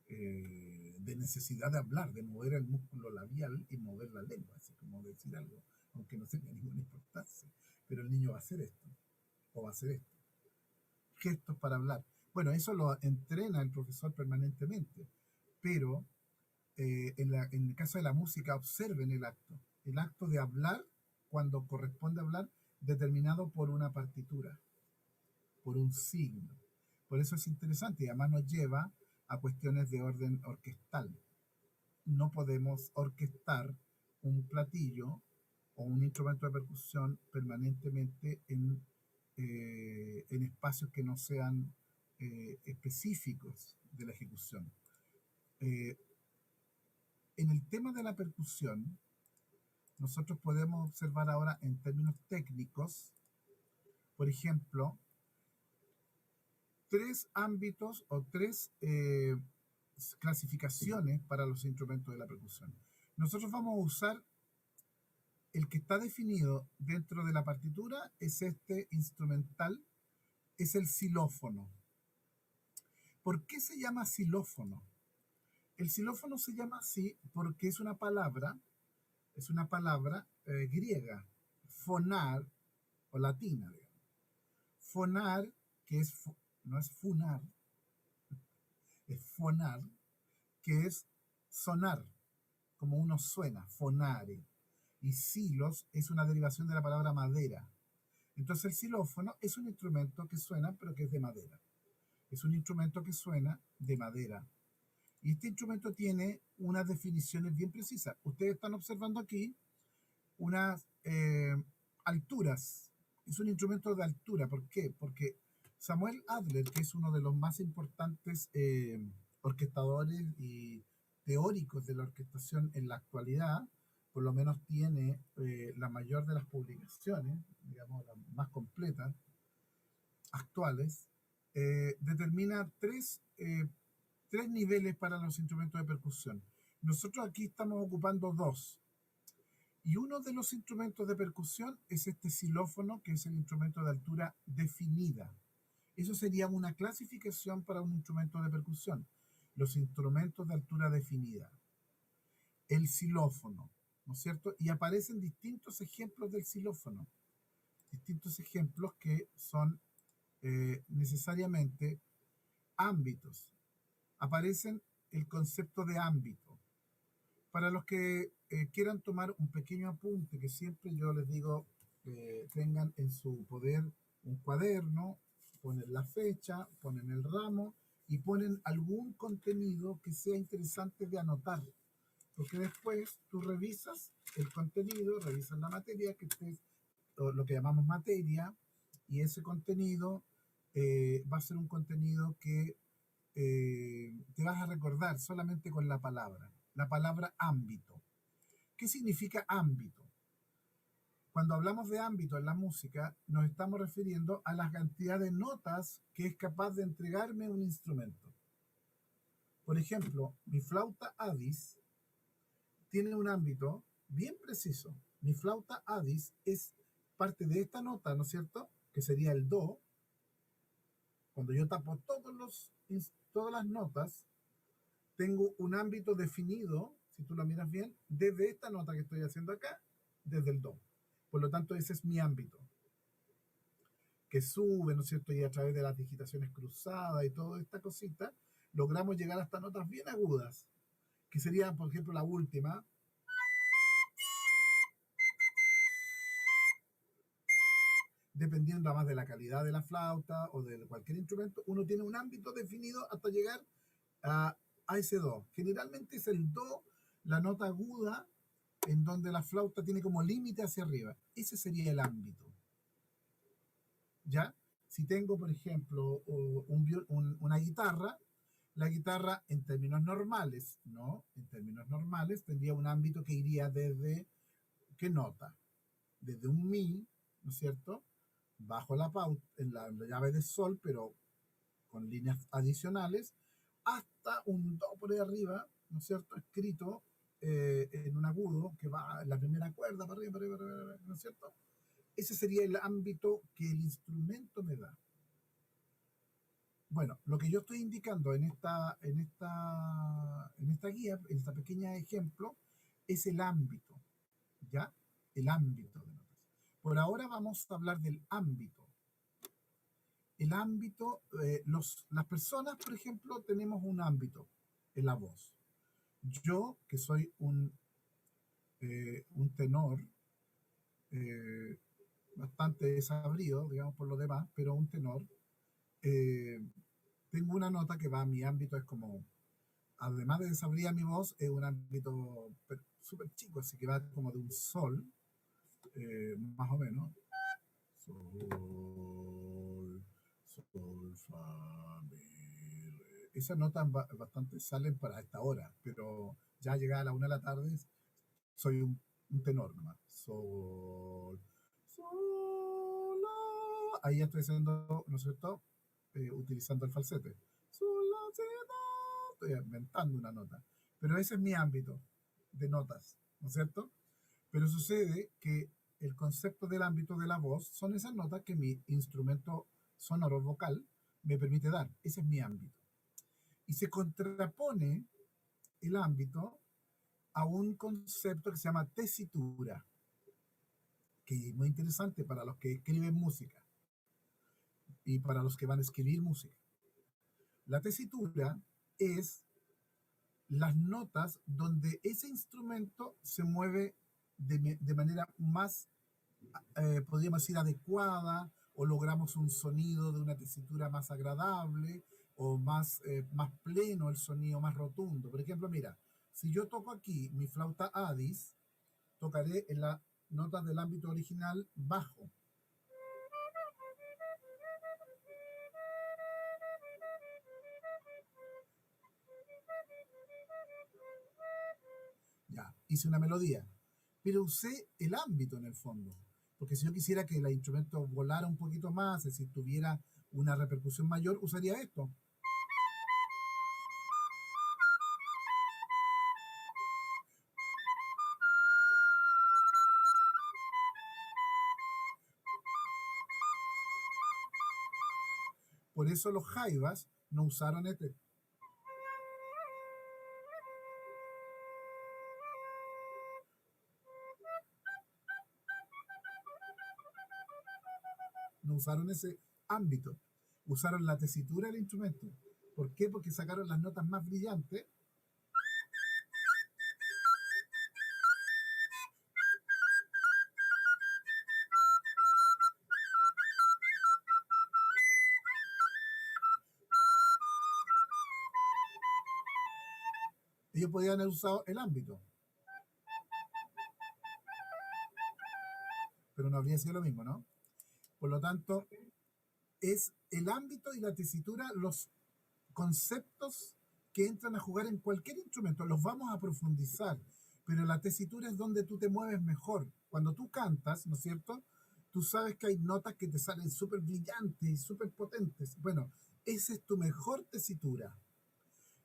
de necesidad de hablar, de mover el músculo labial y mover la lengua, así como decir algo, aunque no tenga ninguna importancia. Pero el niño va a hacer esto, o va a hacer esto. Gestos para hablar. Bueno, eso lo entrena el profesor permanentemente, pero en el caso de la música, observen el acto de hablar cuando corresponde hablar, determinado por una partitura, por un signo. Por eso es interesante y además nos lleva a cuestiones de orden orquestal. No podemos orquestar un platillo o un instrumento de percusión permanentemente en espacios que no sean específicos de la ejecución. En el tema de la percusión, nosotros podemos observar ahora en términos técnicos, por ejemplo, tres ámbitos o tres clasificaciones para los instrumentos de la percusión. Nosotros vamos a usar el que está definido dentro de la partitura, es este instrumental, es el xilófono. ¿Por qué se llama xilófono? El xilófono se llama así porque es una palabra griega, fonar, o latina, digamos. Fonar, que no es funar, es fonar, que es sonar, como uno suena, fonare. Y silos es una derivación de la palabra madera. Entonces el xilófono es un instrumento que suena, pero que es de madera. Es un instrumento que suena de madera. Y este instrumento tiene unas definiciones bien precisas. Ustedes están observando aquí unas alturas. Es un instrumento de altura. ¿Por qué? Porque Samuel Adler, que es uno de los más importantes orquestadores y teóricos de la orquestación en la actualidad, por lo menos tiene la mayor de las publicaciones, digamos, la más completa, actuales, determina tres niveles para los instrumentos de percusión. Nosotros aquí estamos ocupando dos. Y uno de los instrumentos de percusión es este xilófono, que es el instrumento de altura definida. Eso sería una clasificación para un instrumento de percusión. Los instrumentos de altura definida. El xilófono, ¿no es cierto? Y aparecen distintos ejemplos del xilófono. Distintos ejemplos que son necesariamente ámbitos. Aparecen el concepto de ámbito. Para los que quieran tomar un pequeño apunte, que siempre yo les digo, tengan en su poder un cuaderno, ponen la fecha, ponen el ramo y ponen algún contenido que sea interesante de anotar. Porque después tú revisas el contenido, revisas la materia, que estés, lo que llamamos materia, y ese contenido va a ser un contenido que te vas a recordar solamente con la palabra ámbito. ¿Qué significa ámbito? Cuando hablamos de ámbito en la música, nos estamos refiriendo a la cantidad de notas que es capaz de entregarme un instrumento. Por ejemplo, mi flauta Addis tiene un ámbito bien preciso. Mi flauta Addis es parte de esta nota, ¿no es cierto? Que sería el do. Cuando yo tapo todas las notas, tengo un ámbito definido, si tú lo miras bien, desde esta nota que estoy haciendo acá, desde el do. Por lo tanto, ese es mi ámbito, que sube, ¿no es cierto? Y a través de las digitaciones cruzadas y toda esta cosita, logramos llegar hasta notas bien agudas, que sería, por ejemplo, la última. Dependiendo más de la calidad de la flauta o de cualquier instrumento, uno tiene un ámbito definido hasta llegar a ese do. Generalmente es el do, la nota aguda, en donde la flauta tiene como límite hacia arriba. Ese sería el ámbito. ¿Ya? Si tengo, por ejemplo, una guitarra, la guitarra en términos normales, ¿no? En términos normales tendría un ámbito que iría desde, ¿qué nota? Desde un mi, ¿no es cierto? Bajo la pauta, en la llave de sol, pero con líneas adicionales, hasta un do por ahí arriba, ¿no es cierto? Escrito en un agudo que va en la primera cuerda, para arriba, ¿no es cierto? Ese sería el ámbito que el instrumento me da. Bueno, lo que yo estoy indicando en esta guía, en esta pequeña ejemplo, es el ámbito, ¿ya? El ámbito de notas. Por ahora vamos a hablar del ámbito. El ámbito, las personas, por ejemplo, tenemos un ámbito en la voz. Yo, que soy un tenor, bastante desabrido, digamos, por lo demás, pero un tenor, tengo una nota que va a mi ámbito, es como, además de desabrida mi voz, es un ámbito súper chico, así que va como de un sol, más o menos. Sol, sol, fa, mi, re. Esas notas bastante salen para esta hora, pero ya llegada a la 1 de la tarde, soy un tenor nomás. Sol, sol, la. Ahí ya estoy haciendo, ¿no es cierto? Utilizando el falsete. Sol, la, si, do. Estoy inventando una nota. Pero ese es mi ámbito de notas, ¿no es cierto? Pero sucede que el concepto del ámbito de la voz son esas notas que mi instrumento sonoro vocal me permite dar. Ese es mi ámbito. Y se contrapone el ámbito a un concepto que se llama tesitura, que es muy interesante para los que escriben música y para los que van a escribir música. La tesitura es las notas donde ese instrumento se mueve de manera más, podríamos decir, adecuada, o logramos un sonido de una tesitura más agradable, o más pleno el sonido, más rotundo. Por ejemplo, mira, si yo toco aquí mi flauta Addis, tocaré en la nota del ámbito original bajo. Ya, hice una melodía, pero usé el ámbito en el fondo, porque si yo quisiera que el instrumento volara un poquito más, es decir, tuviera una repercusión mayor, usaría esto. Por eso los jaivas no usaron este. No usaron ese ámbito. Usaron la tesitura del instrumento. ¿Por qué? Porque sacaron las notas más brillantes. Ellos podían haber usado el ámbito, pero no habría sido lo mismo, ¿no? Por lo tanto, es el ámbito y la tesitura los conceptos que entran a jugar en cualquier instrumento. Los vamos a profundizar, pero la tesitura es donde tú te mueves mejor. Cuando tú cantas, ¿no es cierto? Tú sabes que hay notas que te salen súper brillantes y súper potentes. Bueno, esa es tu mejor tesitura.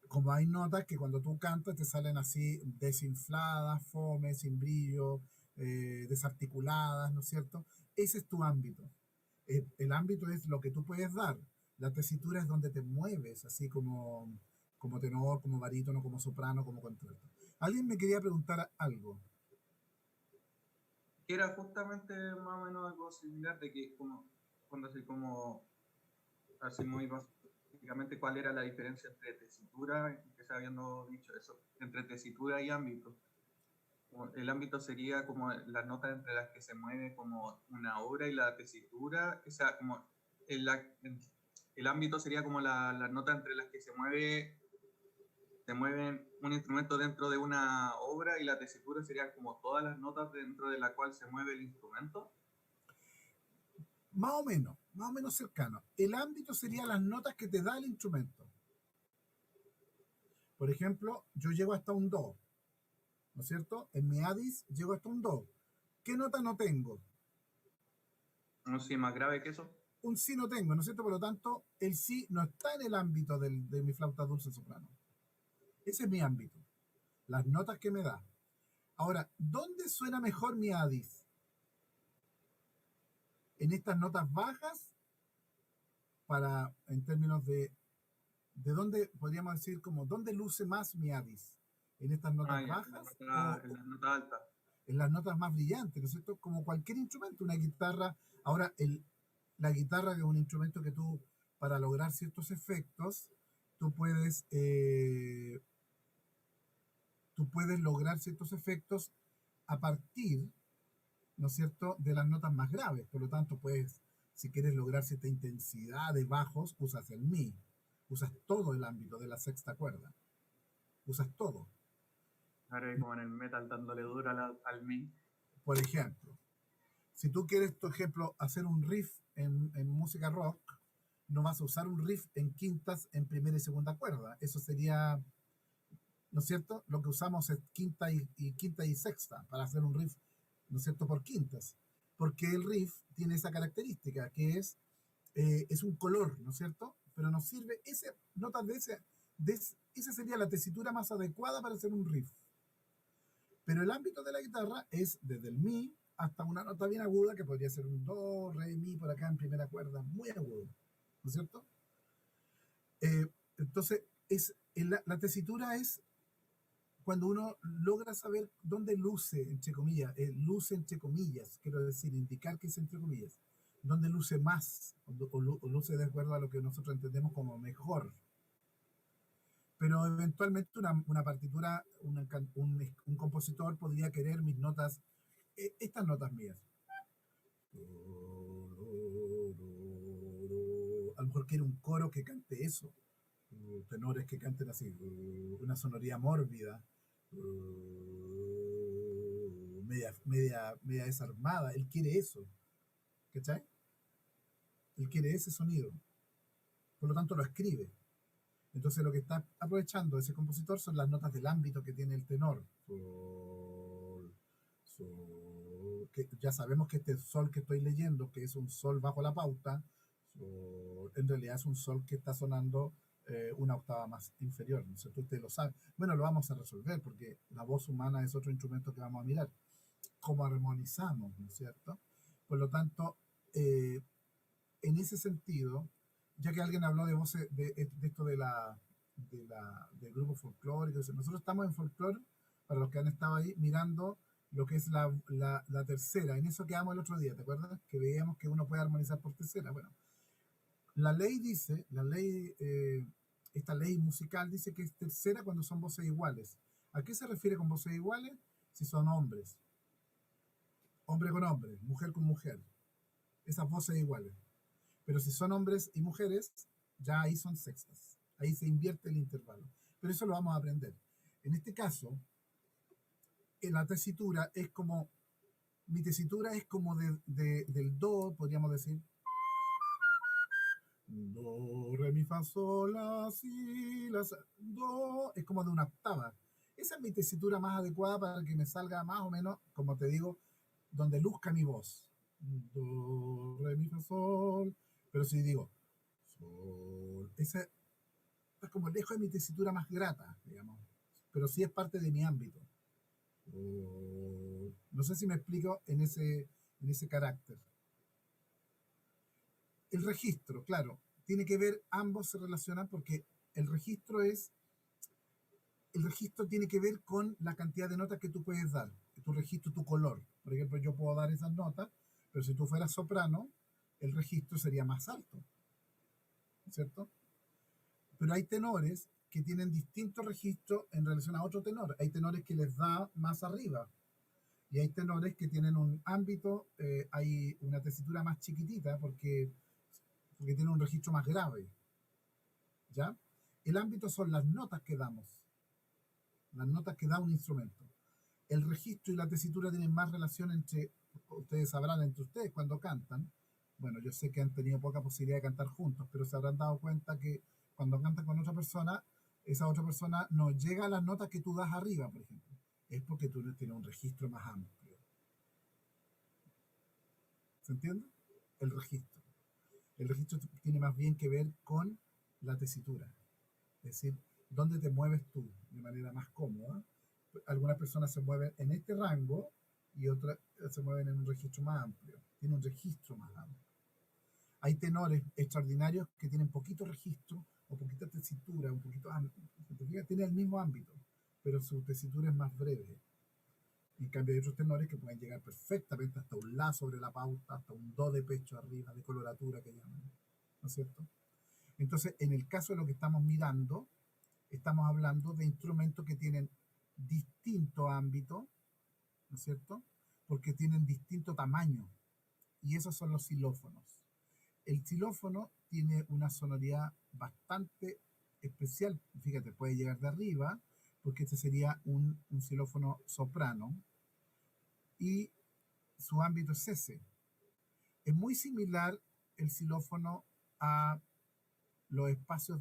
Como hay notas que cuando tú cantas te salen así desinfladas, fome, sin brillo, desarticuladas, ¿no es cierto? Ese es tu ámbito. El ámbito es lo que tú puedes dar. La tesitura es donde te mueves, así como tenor, como barítono, como soprano, como contralto. Alguien me quería preguntar algo. Que era justamente más o menos algo similar de que como cuando así muy básicamente cuál era la diferencia entre tesitura, que se habiendo dicho eso, entre tesitura y ámbito. El ámbito sería como las notas entre las que se mueve como una obra, y la tesitura, o sea, como el ámbito sería como las notas entre las que se mueve un instrumento dentro de una obra, y la tesitura sería como todas las notas dentro de la cual se mueve el instrumento. Más o menos cercano. El ámbito sería las notas que te da el instrumento. Por ejemplo, yo llego hasta un do, ¿no es cierto? En mi Addis llego hasta un do. ¿Qué nota no tengo? No sé, más grave que eso. Un si no tengo, ¿no es cierto? Por lo tanto, el si no está en el ámbito de mi flauta dulce soprano. Ese es mi ámbito. Las notas que me da. Ahora, ¿dónde suena mejor mi Addis? En estas notas bajas, en términos de dónde podríamos decir como dónde luce más mi Addis. ¿En estas notas bajas? En las notas altas. En las notas más brillantes, ¿no es cierto? Como cualquier instrumento, una guitarra. Ahora, la guitarra, que es un instrumento que tú, para lograr ciertos efectos, tú puedes lograr ciertos efectos a partir, ¿no es cierto?, de las notas más graves. Por lo tanto, pues, si quieres lograr cierta intensidad de bajos, usas el mi. Usas todo el ámbito de la sexta cuerda. Usas todo. Ahora como en el metal dándole duro al mi. Por ejemplo, si tú quieres, por ejemplo, hacer un riff en música rock, no vas a usar un riff en quintas en primera y segunda cuerda. Eso sería, ¿no es cierto? Lo que usamos es quinta y sexta para hacer un riff, ¿no es cierto?, por quintas. Porque el riff tiene esa característica que es un color, ¿no es cierto? Pero nos sirve notas esa sería la tesitura más adecuada para hacer un riff. Pero el ámbito de la guitarra es desde el mi hasta una nota bien aguda, que podría ser un do, re, mi, por acá en primera cuerda, muy agudo, ¿no es cierto? Entonces, la tesitura es cuando uno logra saber dónde luce, entre comillas, quiero decir, indicar que es entre comillas, dónde luce más, o luce de acuerdo a lo que nosotros entendemos como mejor. Pero eventualmente una partitura, un compositor podría querer mis notas, estas notas mías. A lo mejor quiere un coro que cante eso, tenores que canten así, una sonoridad mórbida, media desarmada. Él quiere eso, ¿cachai? Él quiere ese sonido, por lo tanto lo escribe. Entonces lo que está aprovechando ese compositor son las notas del ámbito que tiene el tenor. Sol, sol, que ya sabemos que este sol que estoy leyendo, que es un sol bajo la pauta, En realidad es un sol que está sonando una octava más inferior, ¿no es cierto? Usted lo sabe. Bueno, lo vamos a resolver porque la voz humana es otro instrumento que vamos a mirar. Cómo armonizamos, ¿no es cierto? Por lo tanto, en ese sentido, ya que alguien habló de voces, de esto del grupo folclórico, nosotros estamos en folclore, para los que han estado ahí, mirando lo que es la tercera. En eso quedamos el otro día, ¿te acuerdas? Que veíamos que uno puede armonizar por tercera. Bueno, la ley dice, esta ley musical dice que es tercera cuando son voces iguales. ¿A qué se refiere con voces iguales? Si son hombres, hombre con hombre, mujer con mujer, esas voces iguales. Pero si son hombres y mujeres, ya ahí son sextas. Ahí se invierte el intervalo. Pero eso lo vamos a aprender. En este caso, en la tesitura es como, mi tesitura es como del do, podríamos decir. Do, re, mi, fa, sol, la, si, la, do. Es como de una octava. Esa es mi tesitura más adecuada para que me salga más o menos, como te digo, donde luzca mi voz. Do, re, mi, fa, sol. Pero si digo, sol, esa es como lejos de mi tesitura más grata, digamos. Pero sí es parte de mi ámbito. No sé si me explico en ese carácter. El registro, claro, tiene que ver, ambos se relacionan porque el registro tiene que ver con la cantidad de notas que tú puedes dar, tu registro, tu color. Por ejemplo, yo puedo dar esas notas, pero si tú fueras soprano, el registro sería más alto, ¿cierto? Pero hay tenores que tienen distintos registros en relación a otro tenor. Hay tenores que les da más arriba y hay tenores que tienen un ámbito, hay una tesitura más chiquitita porque tiene un registro más grave, ¿ya? El ámbito son las notas que damos, las notas que da un instrumento. El registro y la tesitura tienen más relación entre, ustedes sabrán, entre ustedes cuando cantan. Bueno, yo sé que han tenido poca posibilidad de cantar juntos, pero se habrán dado cuenta que cuando cantan con otra persona, esa otra persona no llega a las notas que tú das arriba, por ejemplo. Es porque tú tienes un registro más amplio. ¿Se entiende? El registro. El registro tiene más bien que ver con la tesitura. Es decir, dónde te mueves tú de manera más cómoda. Algunas personas se mueven en este rango y otras se mueven en un registro más amplio. Tiene un registro más amplio. Hay tenores extraordinarios que tienen poquito registro o poquita tesitura, un poquito tiene el mismo ámbito, pero su tesitura es más breve. En cambio hay otros tenores que pueden llegar perfectamente hasta un la sobre la pauta, hasta un do de pecho arriba, de coloratura que llaman, ¿no es cierto? Entonces, en el caso de lo que estamos mirando, estamos hablando de instrumentos que tienen distinto ámbito, ¿no es cierto? Porque tienen distinto tamaño. Y esos son los xilófonos. El xilófono tiene una sonoridad bastante especial. Fíjate, puede llegar de arriba, porque este sería un xilófono soprano. Y su ámbito es ese. Es muy similar el xilófono a los espacios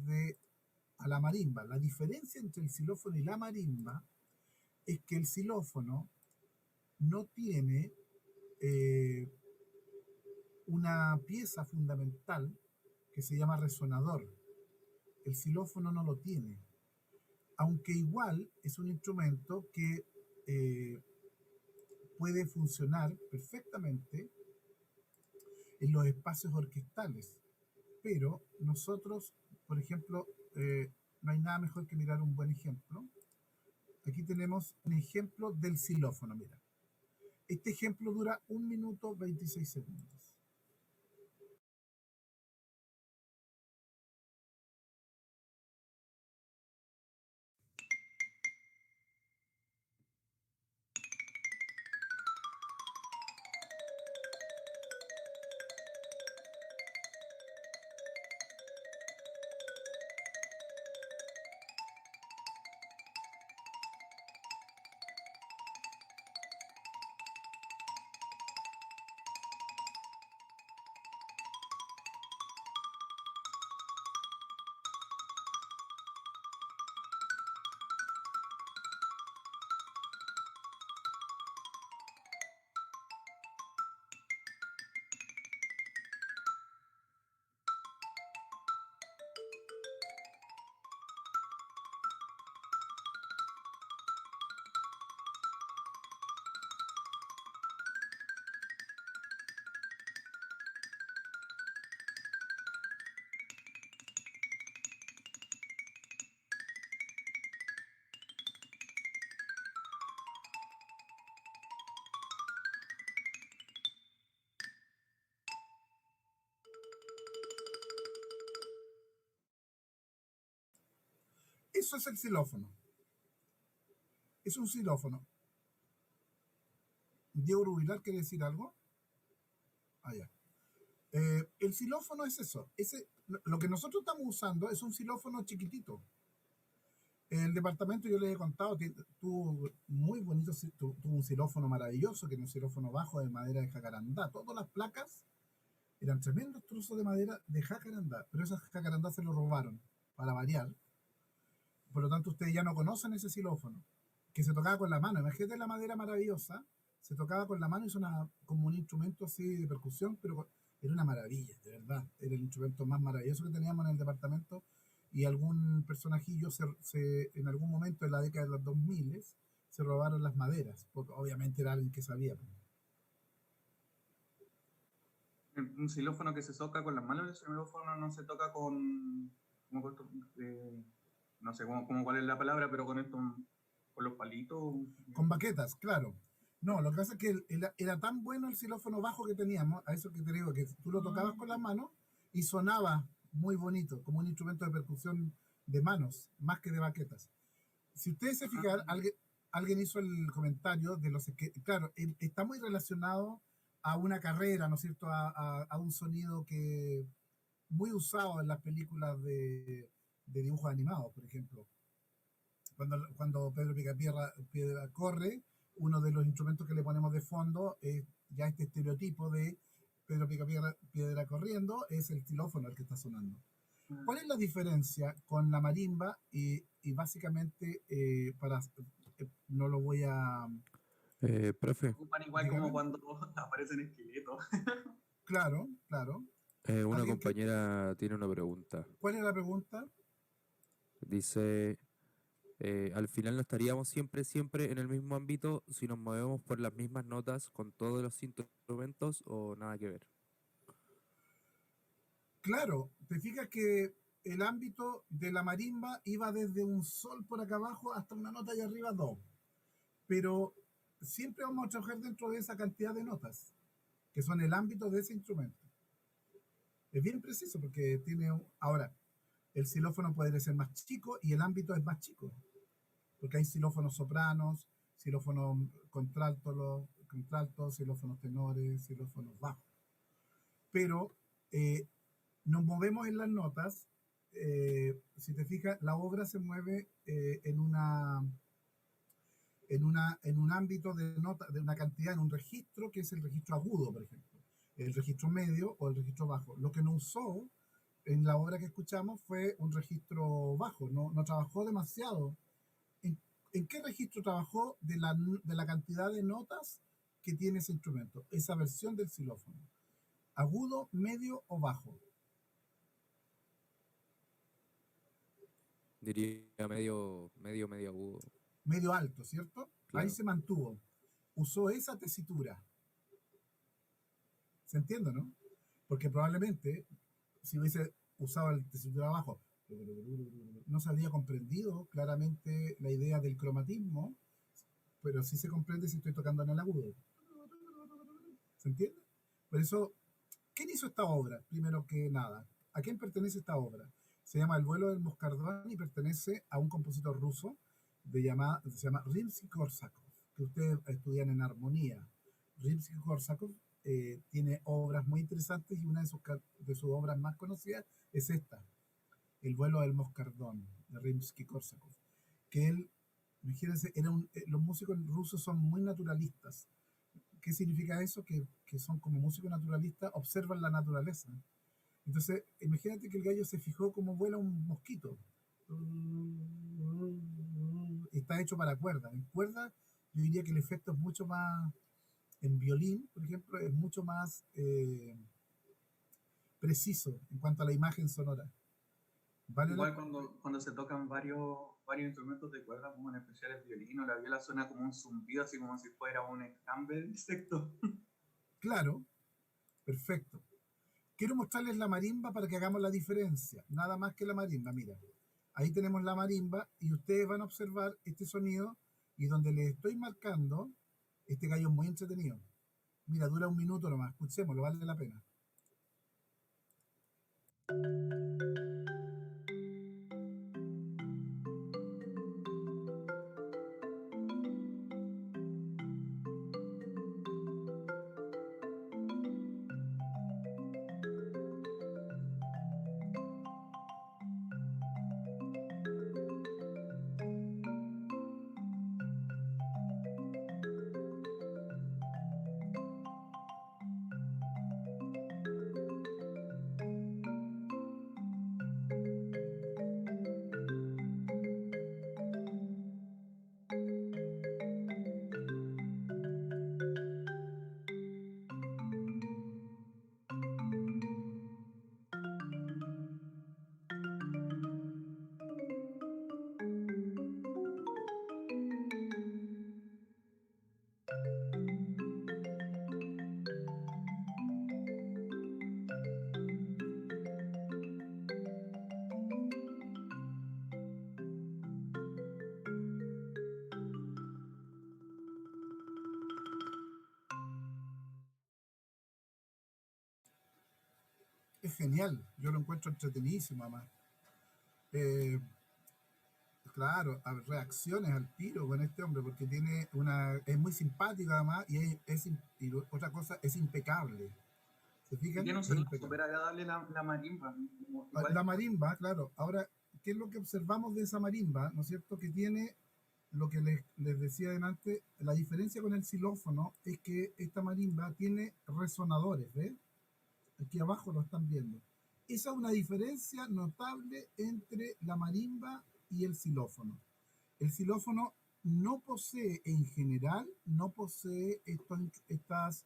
a la marimba. La diferencia entre el xilófono y la marimba es que el xilófono no tiene una pieza fundamental que se llama resonador. El xilófono no lo tiene, aunque igual es un instrumento que puede funcionar perfectamente en los espacios orquestales. Pero nosotros, por ejemplo, no hay nada mejor que mirar un buen ejemplo. Aquí tenemos un ejemplo del xilófono, mira. Este ejemplo dura 1 minuto 26 segundos. Eso es el xilófono. Es un xilófono. Diego Rubilar, ¿quiere decir algo? Ah, ya. El xilófono es eso. Lo que nosotros estamos usando es un xilófono chiquitito. El departamento, yo les he contado, tuvo muy bonito, tuvo un xilófono maravilloso, que era un xilófono bajo de madera de jacarandá. Todas las placas eran tremendos trozos de madera de jacarandá, pero esas jacarandá se lo robaron, para variar. Por lo tanto, ustedes ya no conocen ese xilófono, que se tocaba con la mano. Imagínate la madera maravillosa, se tocaba con la mano y suena como un instrumento así de percusión, pero era una maravilla, de verdad. Era el instrumento más maravilloso que teníamos en el departamento. Y algún personajillo en algún momento de la década de los 2000 se robaron las maderas, porque obviamente era alguien que sabía. Un xilófono que se toca con las manos, el xilófono no se toca con no sé cuál es la palabra, pero con esto, con los palitos. Con baquetas, claro. No, lo que pasa es que era tan bueno el xilófono bajo que teníamos, a eso que te digo, que tú lo tocabas con las manos y sonaba muy bonito, como un instrumento de percusión de manos, más que de baquetas. Si ustedes se fijan, alguien hizo el comentario de los que, claro, está muy relacionado a una carrera, ¿no es cierto? A un sonido que muy usado en las películas de dibujos animados, por ejemplo. Cuando Pedro Picapiedra corre, uno de los instrumentos que le ponemos de fondo es ya este estereotipo de Pedro Picapiedra corriendo, es el xilófono el que está sonando. ¿Cuál es la diferencia con la marimba? Y básicamente, no lo voy a... Profe, Ocupan igual Dígame. como cuando aparecen esqueletos. Claro, claro. una ¿Alguien que- compañera tiene una pregunta. ¿Cuál es la pregunta? Dice, al final no estaríamos siempre en el mismo ámbito si nos movemos por las mismas notas con todos los instrumentos o nada que ver. Claro, te fijas que el ámbito de la marimba iba desde un sol por acá abajo hasta una nota allá arriba, do. Pero siempre vamos a trabajar dentro de esa cantidad de notas, que son el ámbito de ese instrumento. Es bien preciso porque ahora, el xilófono puede ser más chico y el ámbito es más chico, porque hay xilófonos sopranos, xilófonos contraltos, xilófonos tenores, xilófonos bajos. Pero nos movemos en las notas. Si te fijas, la obra se mueve en un ámbito de nota, de una cantidad, en un registro que es el registro agudo, por ejemplo, el registro medio o el registro bajo. Lo que no usó en la obra que escuchamos fue un registro bajo, no trabajó demasiado. ¿En qué registro trabajó de la cantidad de notas que tiene ese instrumento? Esa versión del xilófono. ¿Agudo, medio o bajo? Diría medio agudo. Medio alto, ¿cierto? Claro. Ahí se mantuvo. Usó esa tesitura. ¿Se entiende, no? Porque probablemente, si hubiese usado el tesitura bajo, no se habría comprendido claramente la idea del cromatismo, pero sí se comprende si estoy tocando en el agudo. ¿Se entiende? Por eso, ¿quién hizo esta obra? Primero que nada, ¿a quién pertenece esta obra? Se llama El vuelo del moscardón y pertenece a un compositor ruso se llama Rimsky-Korsakov, que ustedes estudian en armonía. Rimsky-Korsakov tiene obras muy interesantes y una de sus obras más conocidas es esta, El vuelo del moscardón, de Rimsky-Korsakov. Que él, imagínense, los músicos rusos son muy naturalistas. ¿Qué significa eso? Que son como músicos naturalistas, observan la naturaleza. Entonces, imagínate que el gallo se fijó cómo vuela un mosquito. Está hecho para cuerda. En cuerda, yo diría que el efecto es mucho más, en violín, por ejemplo, es mucho más preciso en cuanto a la imagen sonora. ¿Vale? Igual cuando se tocan varios instrumentos de cuerda, como en especial el violín o la viola, suena como un zumbido, así como si fuera un enjambre de insectos. Claro, perfecto. Quiero mostrarles la marimba para que hagamos la diferencia. Nada más que la marimba, mira. Ahí tenemos la marimba y ustedes van a observar este sonido y donde les estoy marcando, este gallo es muy entretenido. Mira, dura 1 minuto nomás. Escuchémoslo, vale la pena. es genial. Yo lo encuentro entretenidísimo, además. Eh, claro, reacciones al tiro con este hombre, porque es muy simpático además, y otra cosa, es impecable. ¿Se Y fijan? tiene un Es sonido impecable. súper agradable la marimba. Igual La marimba, claro. Ahora, ¿qué es lo que observamos de esa marimba? ¿No es cierto? Que tiene lo que les decía antes, la diferencia con el xilófono es que esta marimba tiene resonadores, ¿ves? Aquí abajo lo están viendo. Esa es una diferencia notable entre la marimba y el xilófono. El xilófono no posee, en general, no posee estos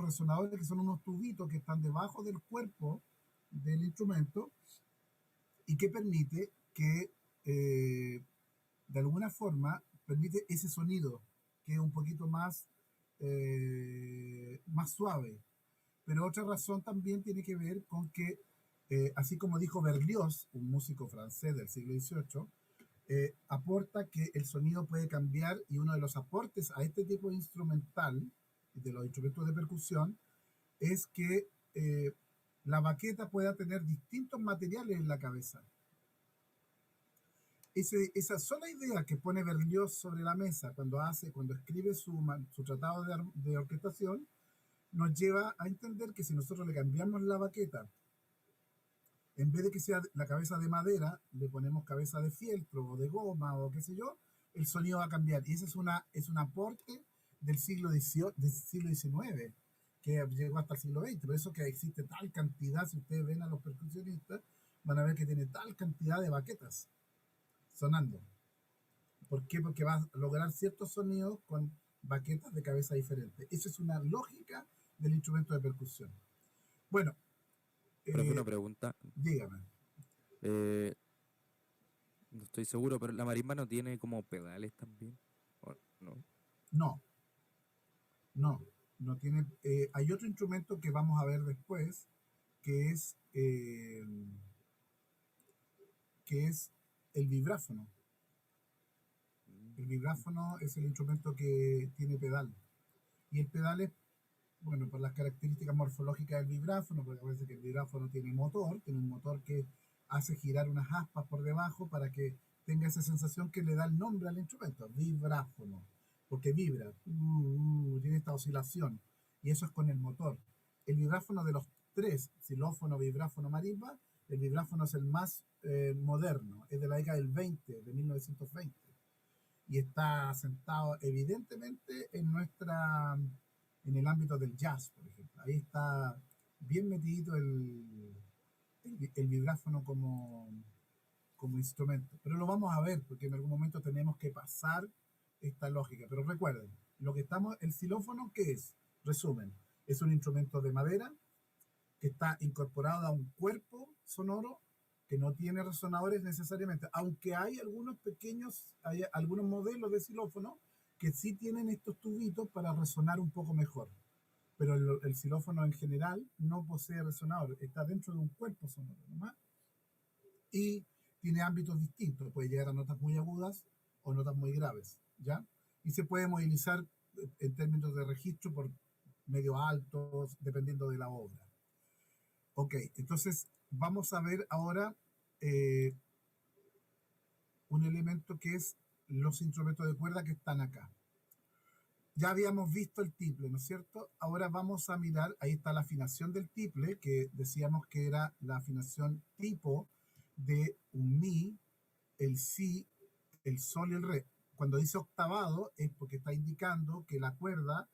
resonadores que son unos tubitos que están debajo del cuerpo del instrumento y que permite que, de alguna forma, permite ese sonido que es un poquito más suave. Pero otra razón también tiene que ver con que, así como dijo Berlioz, un músico francés del siglo XVIII, aporta que el sonido puede cambiar y uno de los aportes a este tipo de instrumental, de los instrumentos de percusión, es que la baqueta pueda tener distintos materiales en la cabeza. Esa sola idea que pone Berlioz sobre la mesa cuando escribe su tratado de orquestación, nos lleva a entender que si nosotros le cambiamos la baqueta, en vez de que sea la cabeza de madera, le ponemos cabeza de fieltro o de goma o qué sé yo, el sonido va a cambiar. Y ese es un aporte del siglo XIX, que llegó hasta el siglo XX. Por eso que existe tal cantidad, si ustedes ven a los percusionistas, van a ver que tiene tal cantidad de baquetas sonando. ¿Por qué? Porque va a lograr ciertos sonidos con baquetas de cabeza diferentes. Esa es una lógica del instrumento de percusión. Bueno, Profe, una pregunta. dígame. No estoy seguro, pero la marimba no tiene como pedales también. ¿O no? No, no tiene. Hay otro instrumento que vamos a ver después, que es, eh, que es el vibráfono. El vibráfono es el instrumento que tiene pedal. Y el pedal es, bueno, por las características morfológicas del vibráfono, porque parece que el vibráfono tiene un motor que hace girar unas aspas por debajo para que tenga esa sensación que le da el nombre al instrumento, vibráfono, porque vibra, tiene esta oscilación, y eso es con el motor. El vibráfono de los tres, xilófono, vibráfono, marimba, el vibráfono es el más moderno, es de la década del 20, de 1920, y está sentado evidentemente en el ámbito del jazz, por ejemplo. Ahí está bien metido el vibráfono como instrumento. Pero lo vamos a ver, porque en algún momento tenemos que pasar esta lógica. Pero recuerden, el xilófono, ¿qué es? Resumen, es un instrumento de madera que está incorporado a un cuerpo sonoro que no tiene resonadores necesariamente, aunque hay algunos modelos de xilófono que sí tienen estos tubitos para resonar un poco mejor. Pero el xilófono en general no posee resonador, está dentro de un cuerpo sonoro nomás, y tiene ámbitos distintos, puede llegar a notas muy agudas o notas muy graves, ¿ya? Y se puede movilizar en términos de registro por medios altos, dependiendo de la obra. Ok, entonces vamos a ver ahora un elemento que es los instrumentos de cuerda que están acá. Ya habíamos visto el tiple, ¿no es cierto? Ahora vamos a mirar, ahí está la afinación del tiple, que decíamos que era la afinación tipo de un mi, el si, el sol y el re. Cuando dice octavado es porque está indicando que la cuerda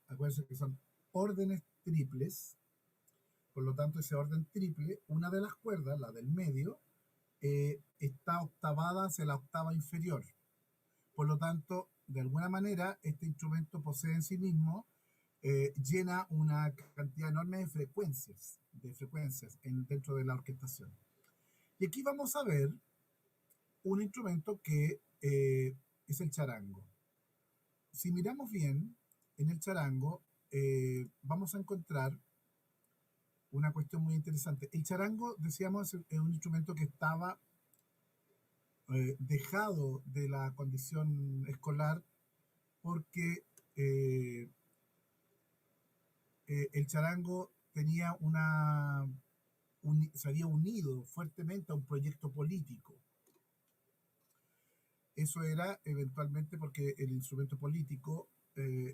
acuérdense que son órdenes triples. Por lo tanto, ese orden triple, una de las cuerdas, la del medio, está octavada hacia la octava inferior. Por lo tanto, de alguna manera, este instrumento posee en sí mismo, llena una cantidad enorme de frecuencias dentro de la orquestación. Y aquí vamos a ver un instrumento que es el charango. Si miramos bien, en el charango vamos a encontrar una cuestión muy interesante. El charango, decíamos, es un instrumento que estaba dejado de la condición escolar porque el charango tenía se había unido fuertemente a un proyecto político. Eso era eventualmente porque el instrumento político,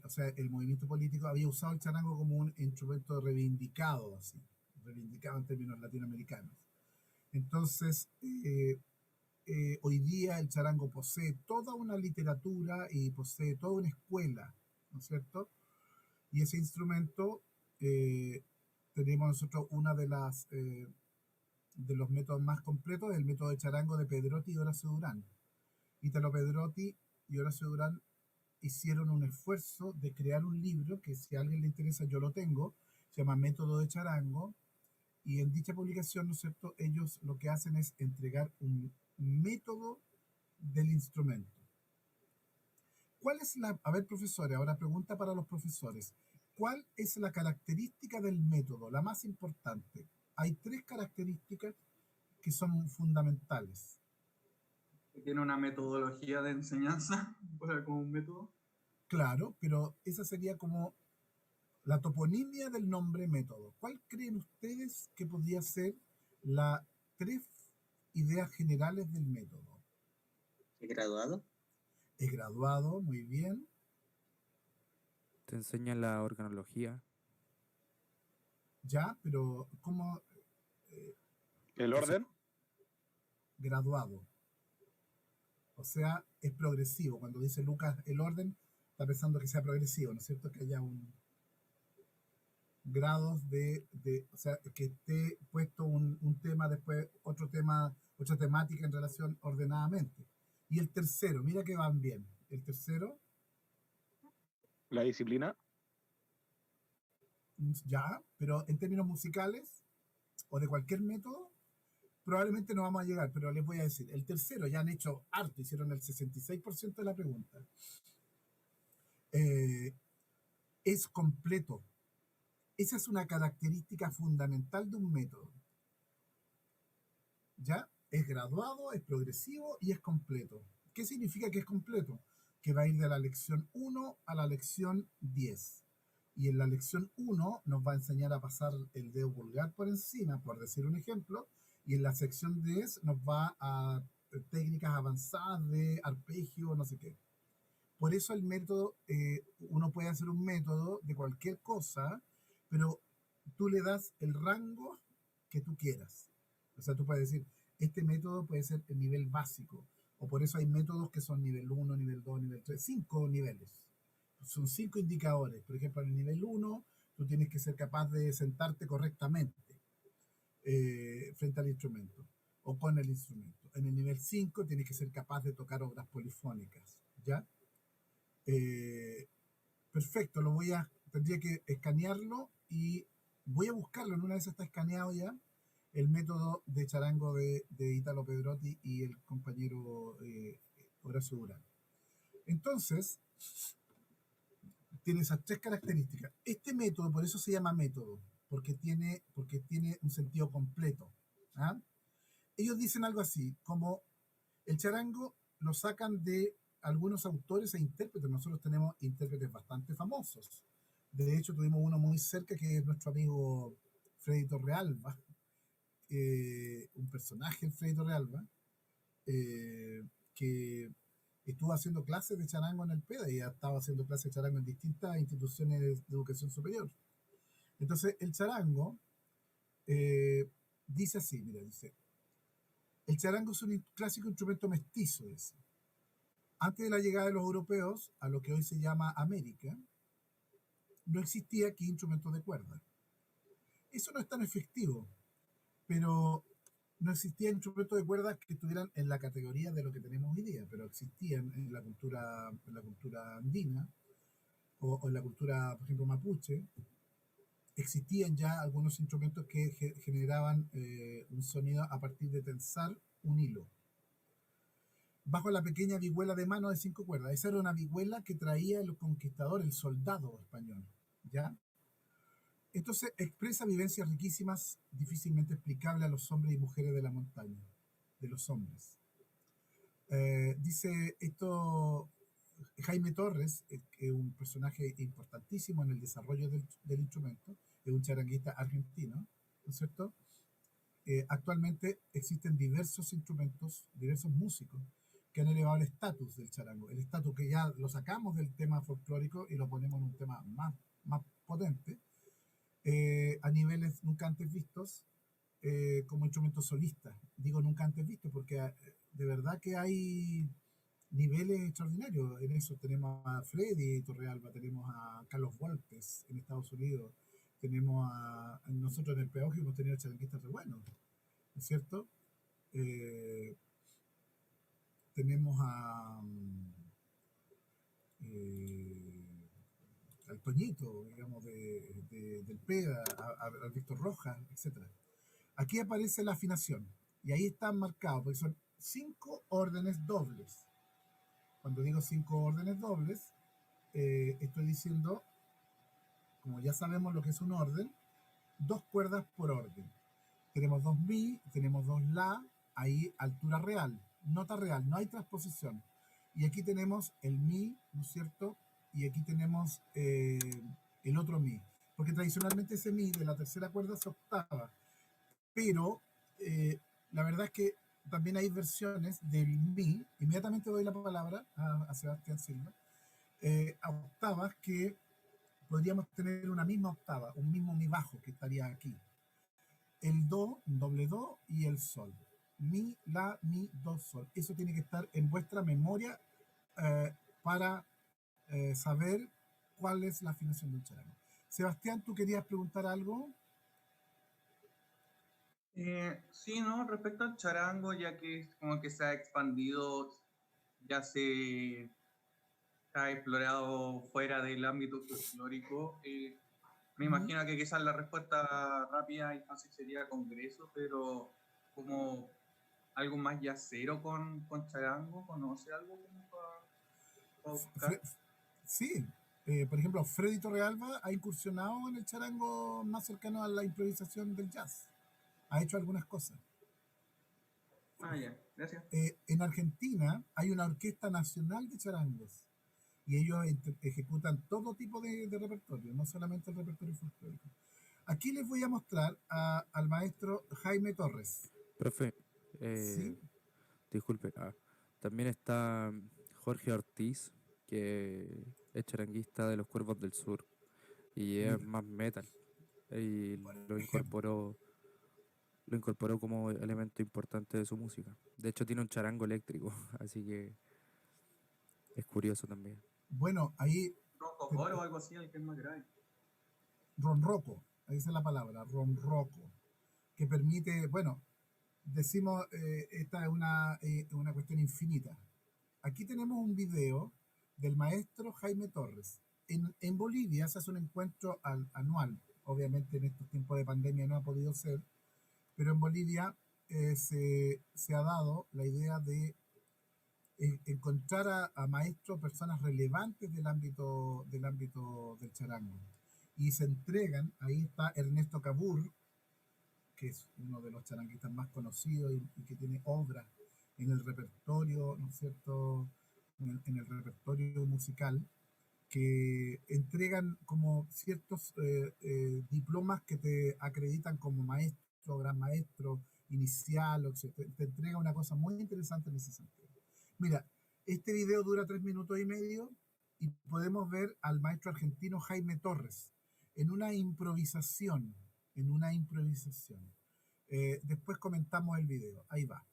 o sea, el movimiento político había usado el charango como un instrumento reivindicado, así, reivindicado en términos latinoamericanos. Entonces, hoy día el charango posee toda una literatura y posee toda una escuela, ¿no es cierto? Y ese instrumento, tenemos nosotros una de los métodos más completos, el método de charango de Pedrotti y Horacio Durán. Italo Pedrotti y Horacio Durán hicieron un esfuerzo de crear un libro que, si a alguien le interesa, yo lo tengo, se llama Método de Charango, y en dicha publicación, ¿no es cierto?, ellos lo que hacen es entregar un método del instrumento. ¿Cuál es a ver, profesores, ahora pregunta para los profesores, ¿cuál es la característica del método, la más importante? Hay 3 características que son fundamentales. Tiene una metodología de enseñanza, o sea, como un método. Claro, pero esa sería como la toponimia del nombre método. ¿Cuál creen ustedes que podría ser las 3 ideas generales del método? ¿Es graduado? Es graduado, muy bien. Te enseña la organología. Ya, pero ¿cómo? ¿El O sea, orden? graduado. O sea, es progresivo. Cuando dice Lucas el orden, está pensando que sea progresivo, ¿no es cierto? Que haya un grados o sea, que esté puesto un tema, después otro tema, otra temática en relación ordenadamente. Y el tercero, mira que van bien. El tercero, ¿La disciplina? ya, pero en términos musicales o de cualquier método, probablemente no vamos a llegar, pero les voy a decir, el tercero ya han hecho harto, hicieron el 66% de la pregunta. Es completo. Esa es una característica fundamental de un método. ¿Ya? Es graduado, es progresivo y es completo. ¿Qué significa que es completo? Que va a ir de la lección 1 a la lección 10. Y en la lección 1 nos va a enseñar a pasar el dedo pulgar por encima, por decir un ejemplo, y en la sección 10 nos va a técnicas avanzadas de arpegio, no sé qué. Por eso el método, uno puede hacer un método de cualquier cosa, pero tú le das el rango que tú quieras. O sea, tú puedes decir, este método puede ser el nivel básico, o por eso hay métodos que son nivel 1, nivel 2, nivel 3, 5 niveles. Son 5 indicadores. Por ejemplo, en el nivel 1, tú tienes que ser capaz de sentarte correctamente frente al instrumento o con el instrumento. En el nivel 5, tienes que ser capaz de tocar obras polifónicas, ¿ya? Perfecto, tendría que escanearlo y voy a buscarlo. En una vez está escaneado ya el método de charango de Italo Pedrotti y el compañero Horacio Durán. Entonces, tiene esas 3 características. Este método, por eso se llama método, porque tiene un sentido completo. ¿Ah? Ellos dicen algo así, como el charango lo sacan de algunos autores e intérpretes. Nosotros tenemos intérpretes bastante famosos. De hecho, tuvimos uno muy cerca que es nuestro amigo Freddy Torrealba, un personaje en Freddy Torrealba, que estuvo haciendo clases de charango en el PEDA y ha estado haciendo clases de charango en distintas instituciones de educación superior. Entonces, el charango dice así, mira, dice, el charango es un clásico instrumento mestizo, dice. Antes de la llegada de los europeos a lo que hoy se llama América, no existía aquí instrumentos de cuerda. Eso no es tan efectivo, pero no existían instrumentos de cuerda que estuvieran en la categoría de lo que tenemos hoy día, pero existían en la cultura andina o en la cultura, por ejemplo, mapuche. Existían ya algunos instrumentos que generaban un sonido a partir de tensar un hilo bajo la pequeña vihuela de mano de 5 cuerdas. Esa era una vihuela que traía el conquistador, el soldado español, ¿ya? Entonces expresa vivencias riquísimas, difícilmente explicables a los hombres y mujeres de la montaña, de los hombres. Dice esto, Jaime Torres es un personaje importantísimo en el desarrollo del instrumento, es un charanguista argentino, ¿no es cierto? Actualmente existen diversos instrumentos, diversos músicos que han elevado el estatus del charango, el estatus que ya lo sacamos del tema folclórico y lo ponemos en un tema más potente, a niveles nunca antes vistos, como instrumento solista. Digo nunca antes visto porque de verdad que hay niveles extraordinarios. En eso tenemos a Freddy Torrealba, tenemos a Carlos Volpes en Estados Unidos, tenemos nosotros en el Peoje hemos tenido charanguistas re buenos, ¿no es cierto? Tenemos al Toñito, digamos, del PEDA, al Víctor Rojas, etc. Aquí aparece la afinación y ahí está marcado, porque son 5 órdenes dobles. Cuando digo 5 órdenes dobles, estoy diciendo, como ya sabemos lo que es un orden, 2 cuerdas por orden. Tenemos 2 mi, tenemos 2 la, ahí altura real, nota real, no hay transposición. Y aquí tenemos el mi, ¿no es cierto? Y aquí tenemos el otro mi. Porque tradicionalmente ese mi de la tercera cuerda se octava. Pero la verdad es que también hay versiones del mi, inmediatamente doy la palabra a Sebastián Silva, a octavas que podríamos tener una misma octava, un mismo mi bajo que estaría aquí. El do, un doble do y el sol. Mi, la, mi, do, sol. Eso tiene que estar en vuestra memoria para saber cuál es la afinación del charango. Sebastián, ¿tú querías preguntar algo? Sí, ¿no? Respecto al charango, ya que es como que se ha expandido, ya se ha explorado fuera del ámbito folclórico, me imagino que quizás la respuesta rápida y fácil sería Congreso, pero como algo más yacero con charango, ¿conoce algo como para buscar? Sí, por ejemplo, Freddy Torrealba ha incursionado en el charango más cercano a la improvisación del jazz. Ha hecho algunas cosas. Ah, ya, gracias. En Argentina hay una orquesta nacional de charangos y ellos ejecutan todo tipo de repertorio, no solamente el repertorio folclórico. Aquí les voy a mostrar al maestro Jaime Torres. Profe, ¿Sí? disculpe, también está Jorge Ortiz, que es charanguista de los Cuervos del Sur y es Mira, más metal y por lo ejemplo. incorporó como elemento importante de su música. De hecho tiene un charango eléctrico, así que es curioso también. Bueno, ahí Roncocoro o algo así, el que es más grave. ronroco, esa es la palabra, ronroco, que permite, bueno, decimos, esta es una cuestión infinita. Aquí tenemos un video del maestro Jaime Torres. En Bolivia se hace un encuentro anual. Obviamente en estos tiempos de pandemia no ha podido ser, pero en Bolivia se ha dado la idea de encontrar a maestros, personas relevantes del ámbito del charango. Y se entregan, ahí está Ernesto Cabur, que es uno de los charanguistas más conocidos y que tiene obras en el repertorio, ¿no es cierto?, en el repertorio musical, que entregan como ciertos diplomas que te acreditan como maestro, gran maestro, inicial, o sea, te entrega una cosa muy interesante en ese sentido. Mira, este video dura 3 minutos y medio y podemos ver al maestro argentino Jaime Torres en una improvisación, después comentamos el video, ahí va.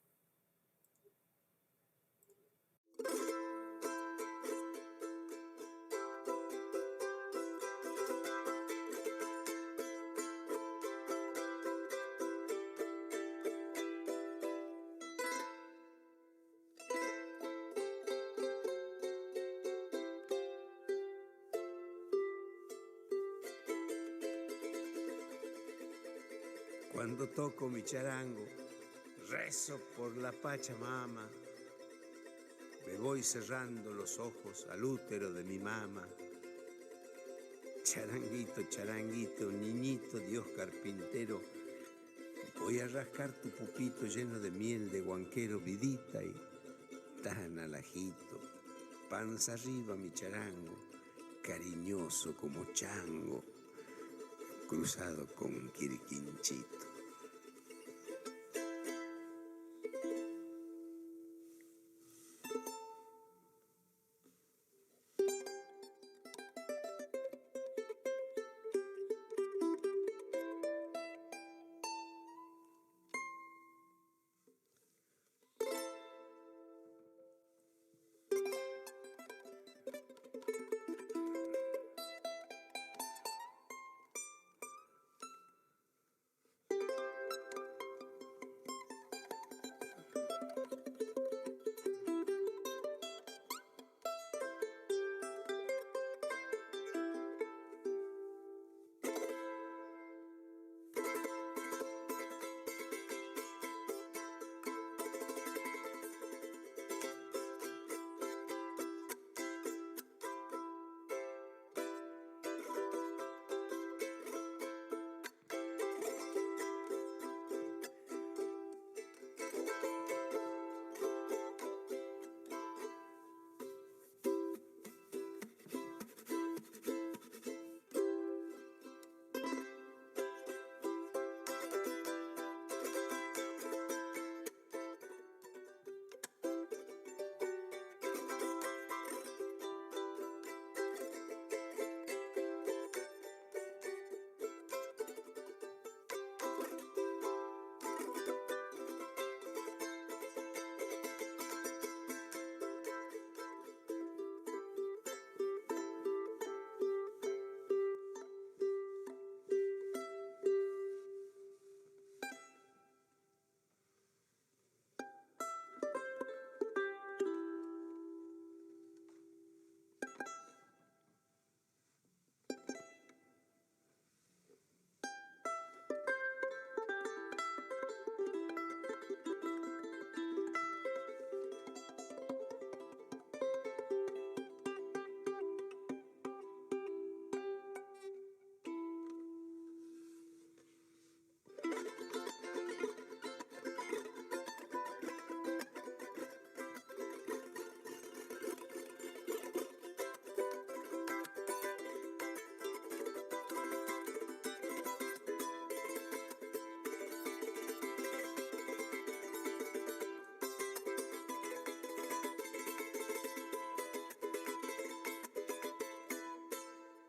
Cuando toco mi charango, rezo por la Pachamama. Me voy cerrando los ojos al útero de mi mama. Charanguito, charanguito, niñito Dios carpintero, voy a rascar tu pupito lleno de miel de guanquero, vidita y tan al ajito. panza arriba mi charango, cariñoso como chango, cruzado con quiriquinchito.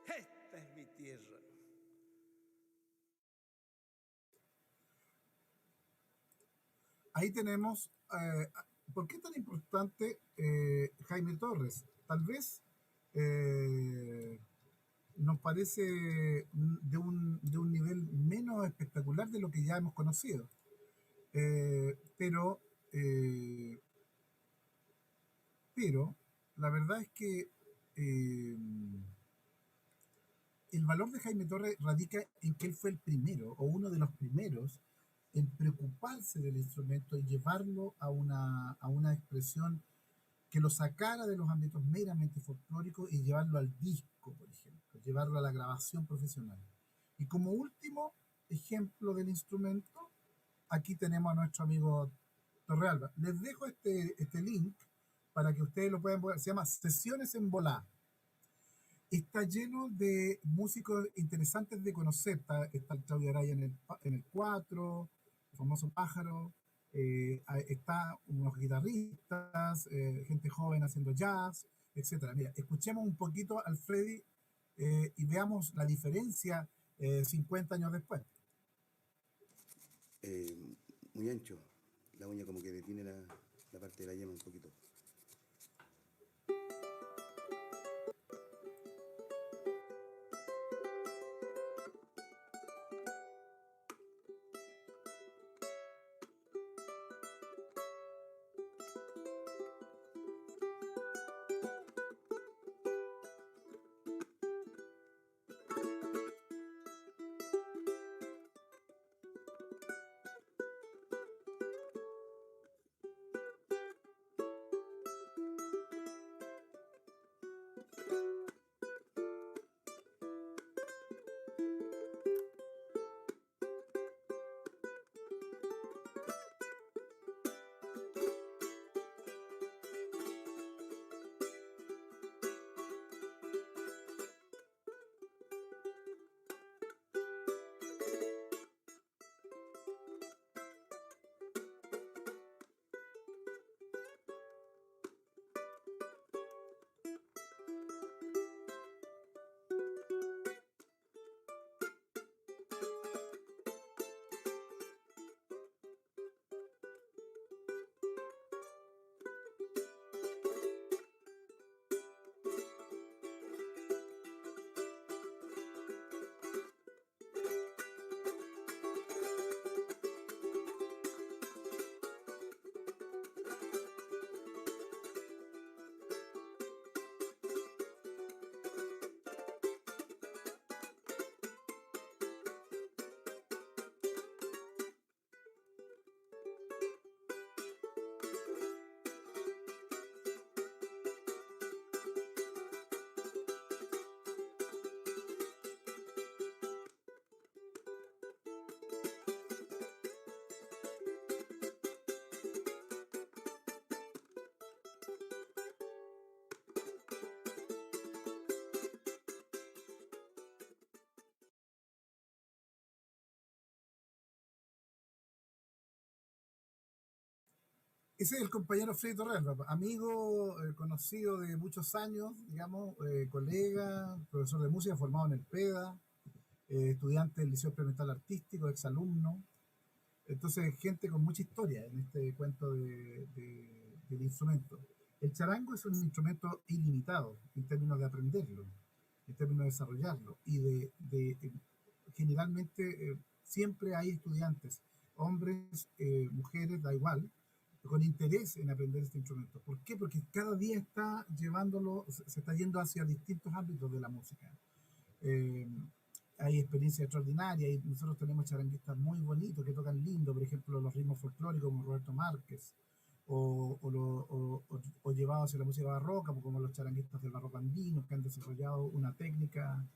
Esta es mi tierra. Ahí tenemos, ¿por qué tan importante Jaime Torres? Tal vez nos parece de un nivel menos espectacular de lo que ya hemos conocido. Pero la verdad es que el valor de Jaime Torres radica en que él fue el primero o uno de los primeros en preocuparse del instrumento y llevarlo a una expresión que lo sacara de los ámbitos meramente folclóricos y llevarlo al disco, por ejemplo, llevarlo a la grabación profesional. Y como último ejemplo del instrumento, aquí tenemos a nuestro amigo Torrealba. Les dejo este link para que ustedes lo puedan ver. Se llama Sesiones en Volá. Está lleno de músicos interesantes de conocer. Está el Claudio Araya en el 4, el famoso Pájaro. Está unos guitarristas, gente joven haciendo jazz, etc. Mira, escuchemos un poquito al Freddy y veamos la diferencia 50 años después. Muy ancho. La uña como que detiene la parte de la yema un poquito. Ese es el compañero Freddy Torrealba, amigo, conocido de muchos años, digamos, colega, profesor de música formado en el PEDA, estudiante del Liceo Experimental Artístico, exalumno. Entonces, gente con mucha historia en este cuento del instrumento. El charango es un instrumento ilimitado en términos de aprenderlo, en términos de desarrollarlo. Y generalmente siempre hay estudiantes, hombres, mujeres, da igual, con interés en aprender este instrumento. ¿Por qué? Porque cada día está llevándolo, se está yendo hacia distintos ámbitos de la música. Eh, Hay experiencias extraordinarias y nosotros tenemos charanguistas muy bonitos que tocan lindo, por ejemplo, los ritmos folclóricos como Roberto Márquez, o llevados hacia la música barroca, como los charanguistas del barroco andino, que han desarrollado una técnica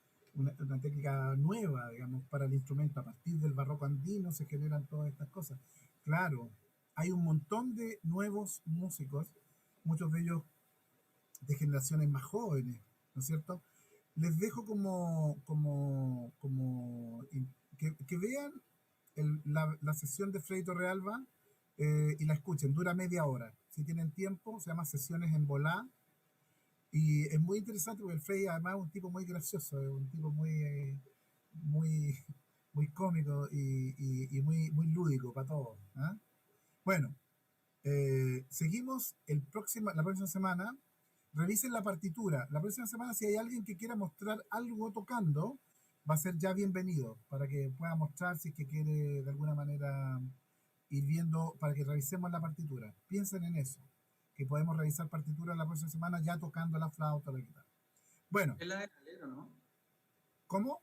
nueva, digamos, para el instrumento. A partir del barroco andino se generan todas estas cosas. Claro, hay un montón de nuevos músicos, muchos de ellos de generaciones más jóvenes, ¿no es cierto? Les dejo que vean la sesión de Freddy Torrealba y la escuchen, dura media hora. Si tienen tiempo, se llama Sesiones en Volá. Y es muy interesante porque el Freddy además es un tipo muy gracioso, es un tipo muy, muy cómico y muy lúdico para todos. ¿Ah? Bueno, seguimos la próxima semana. Revisen la partitura. La próxima semana, si hay alguien que quiera mostrar algo tocando, va a ser ya bienvenido para que pueda mostrar si es que quiere de alguna manera ir viendo, para que revisemos la partitura. Piensen en eso, que podemos revisar partitura la próxima semana ya tocando la flauta o la guitarra. Bueno, Es la del Alegro, ¿no? ¿cómo?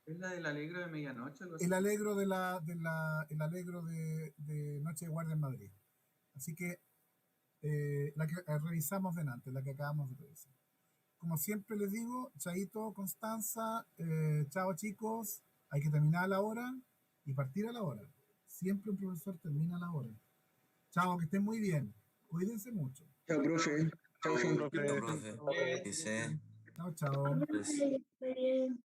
Es la del Alegro de Medianoche. Algo así. El Alegro el Alegro de Noche de Guardia en Madrid. Así que la que revisamos delante, la que acabamos de revisar. Como siempre les digo, chaito Constanza, chao chicos, hay que terminar a la hora y partir a la hora. Siempre un profesor termina a la hora. Chao, que estén muy bien. Cuídense mucho. Chao, profe. Chao, Chao, fin. profe. Dice. Chao, chao. Ay, está bien.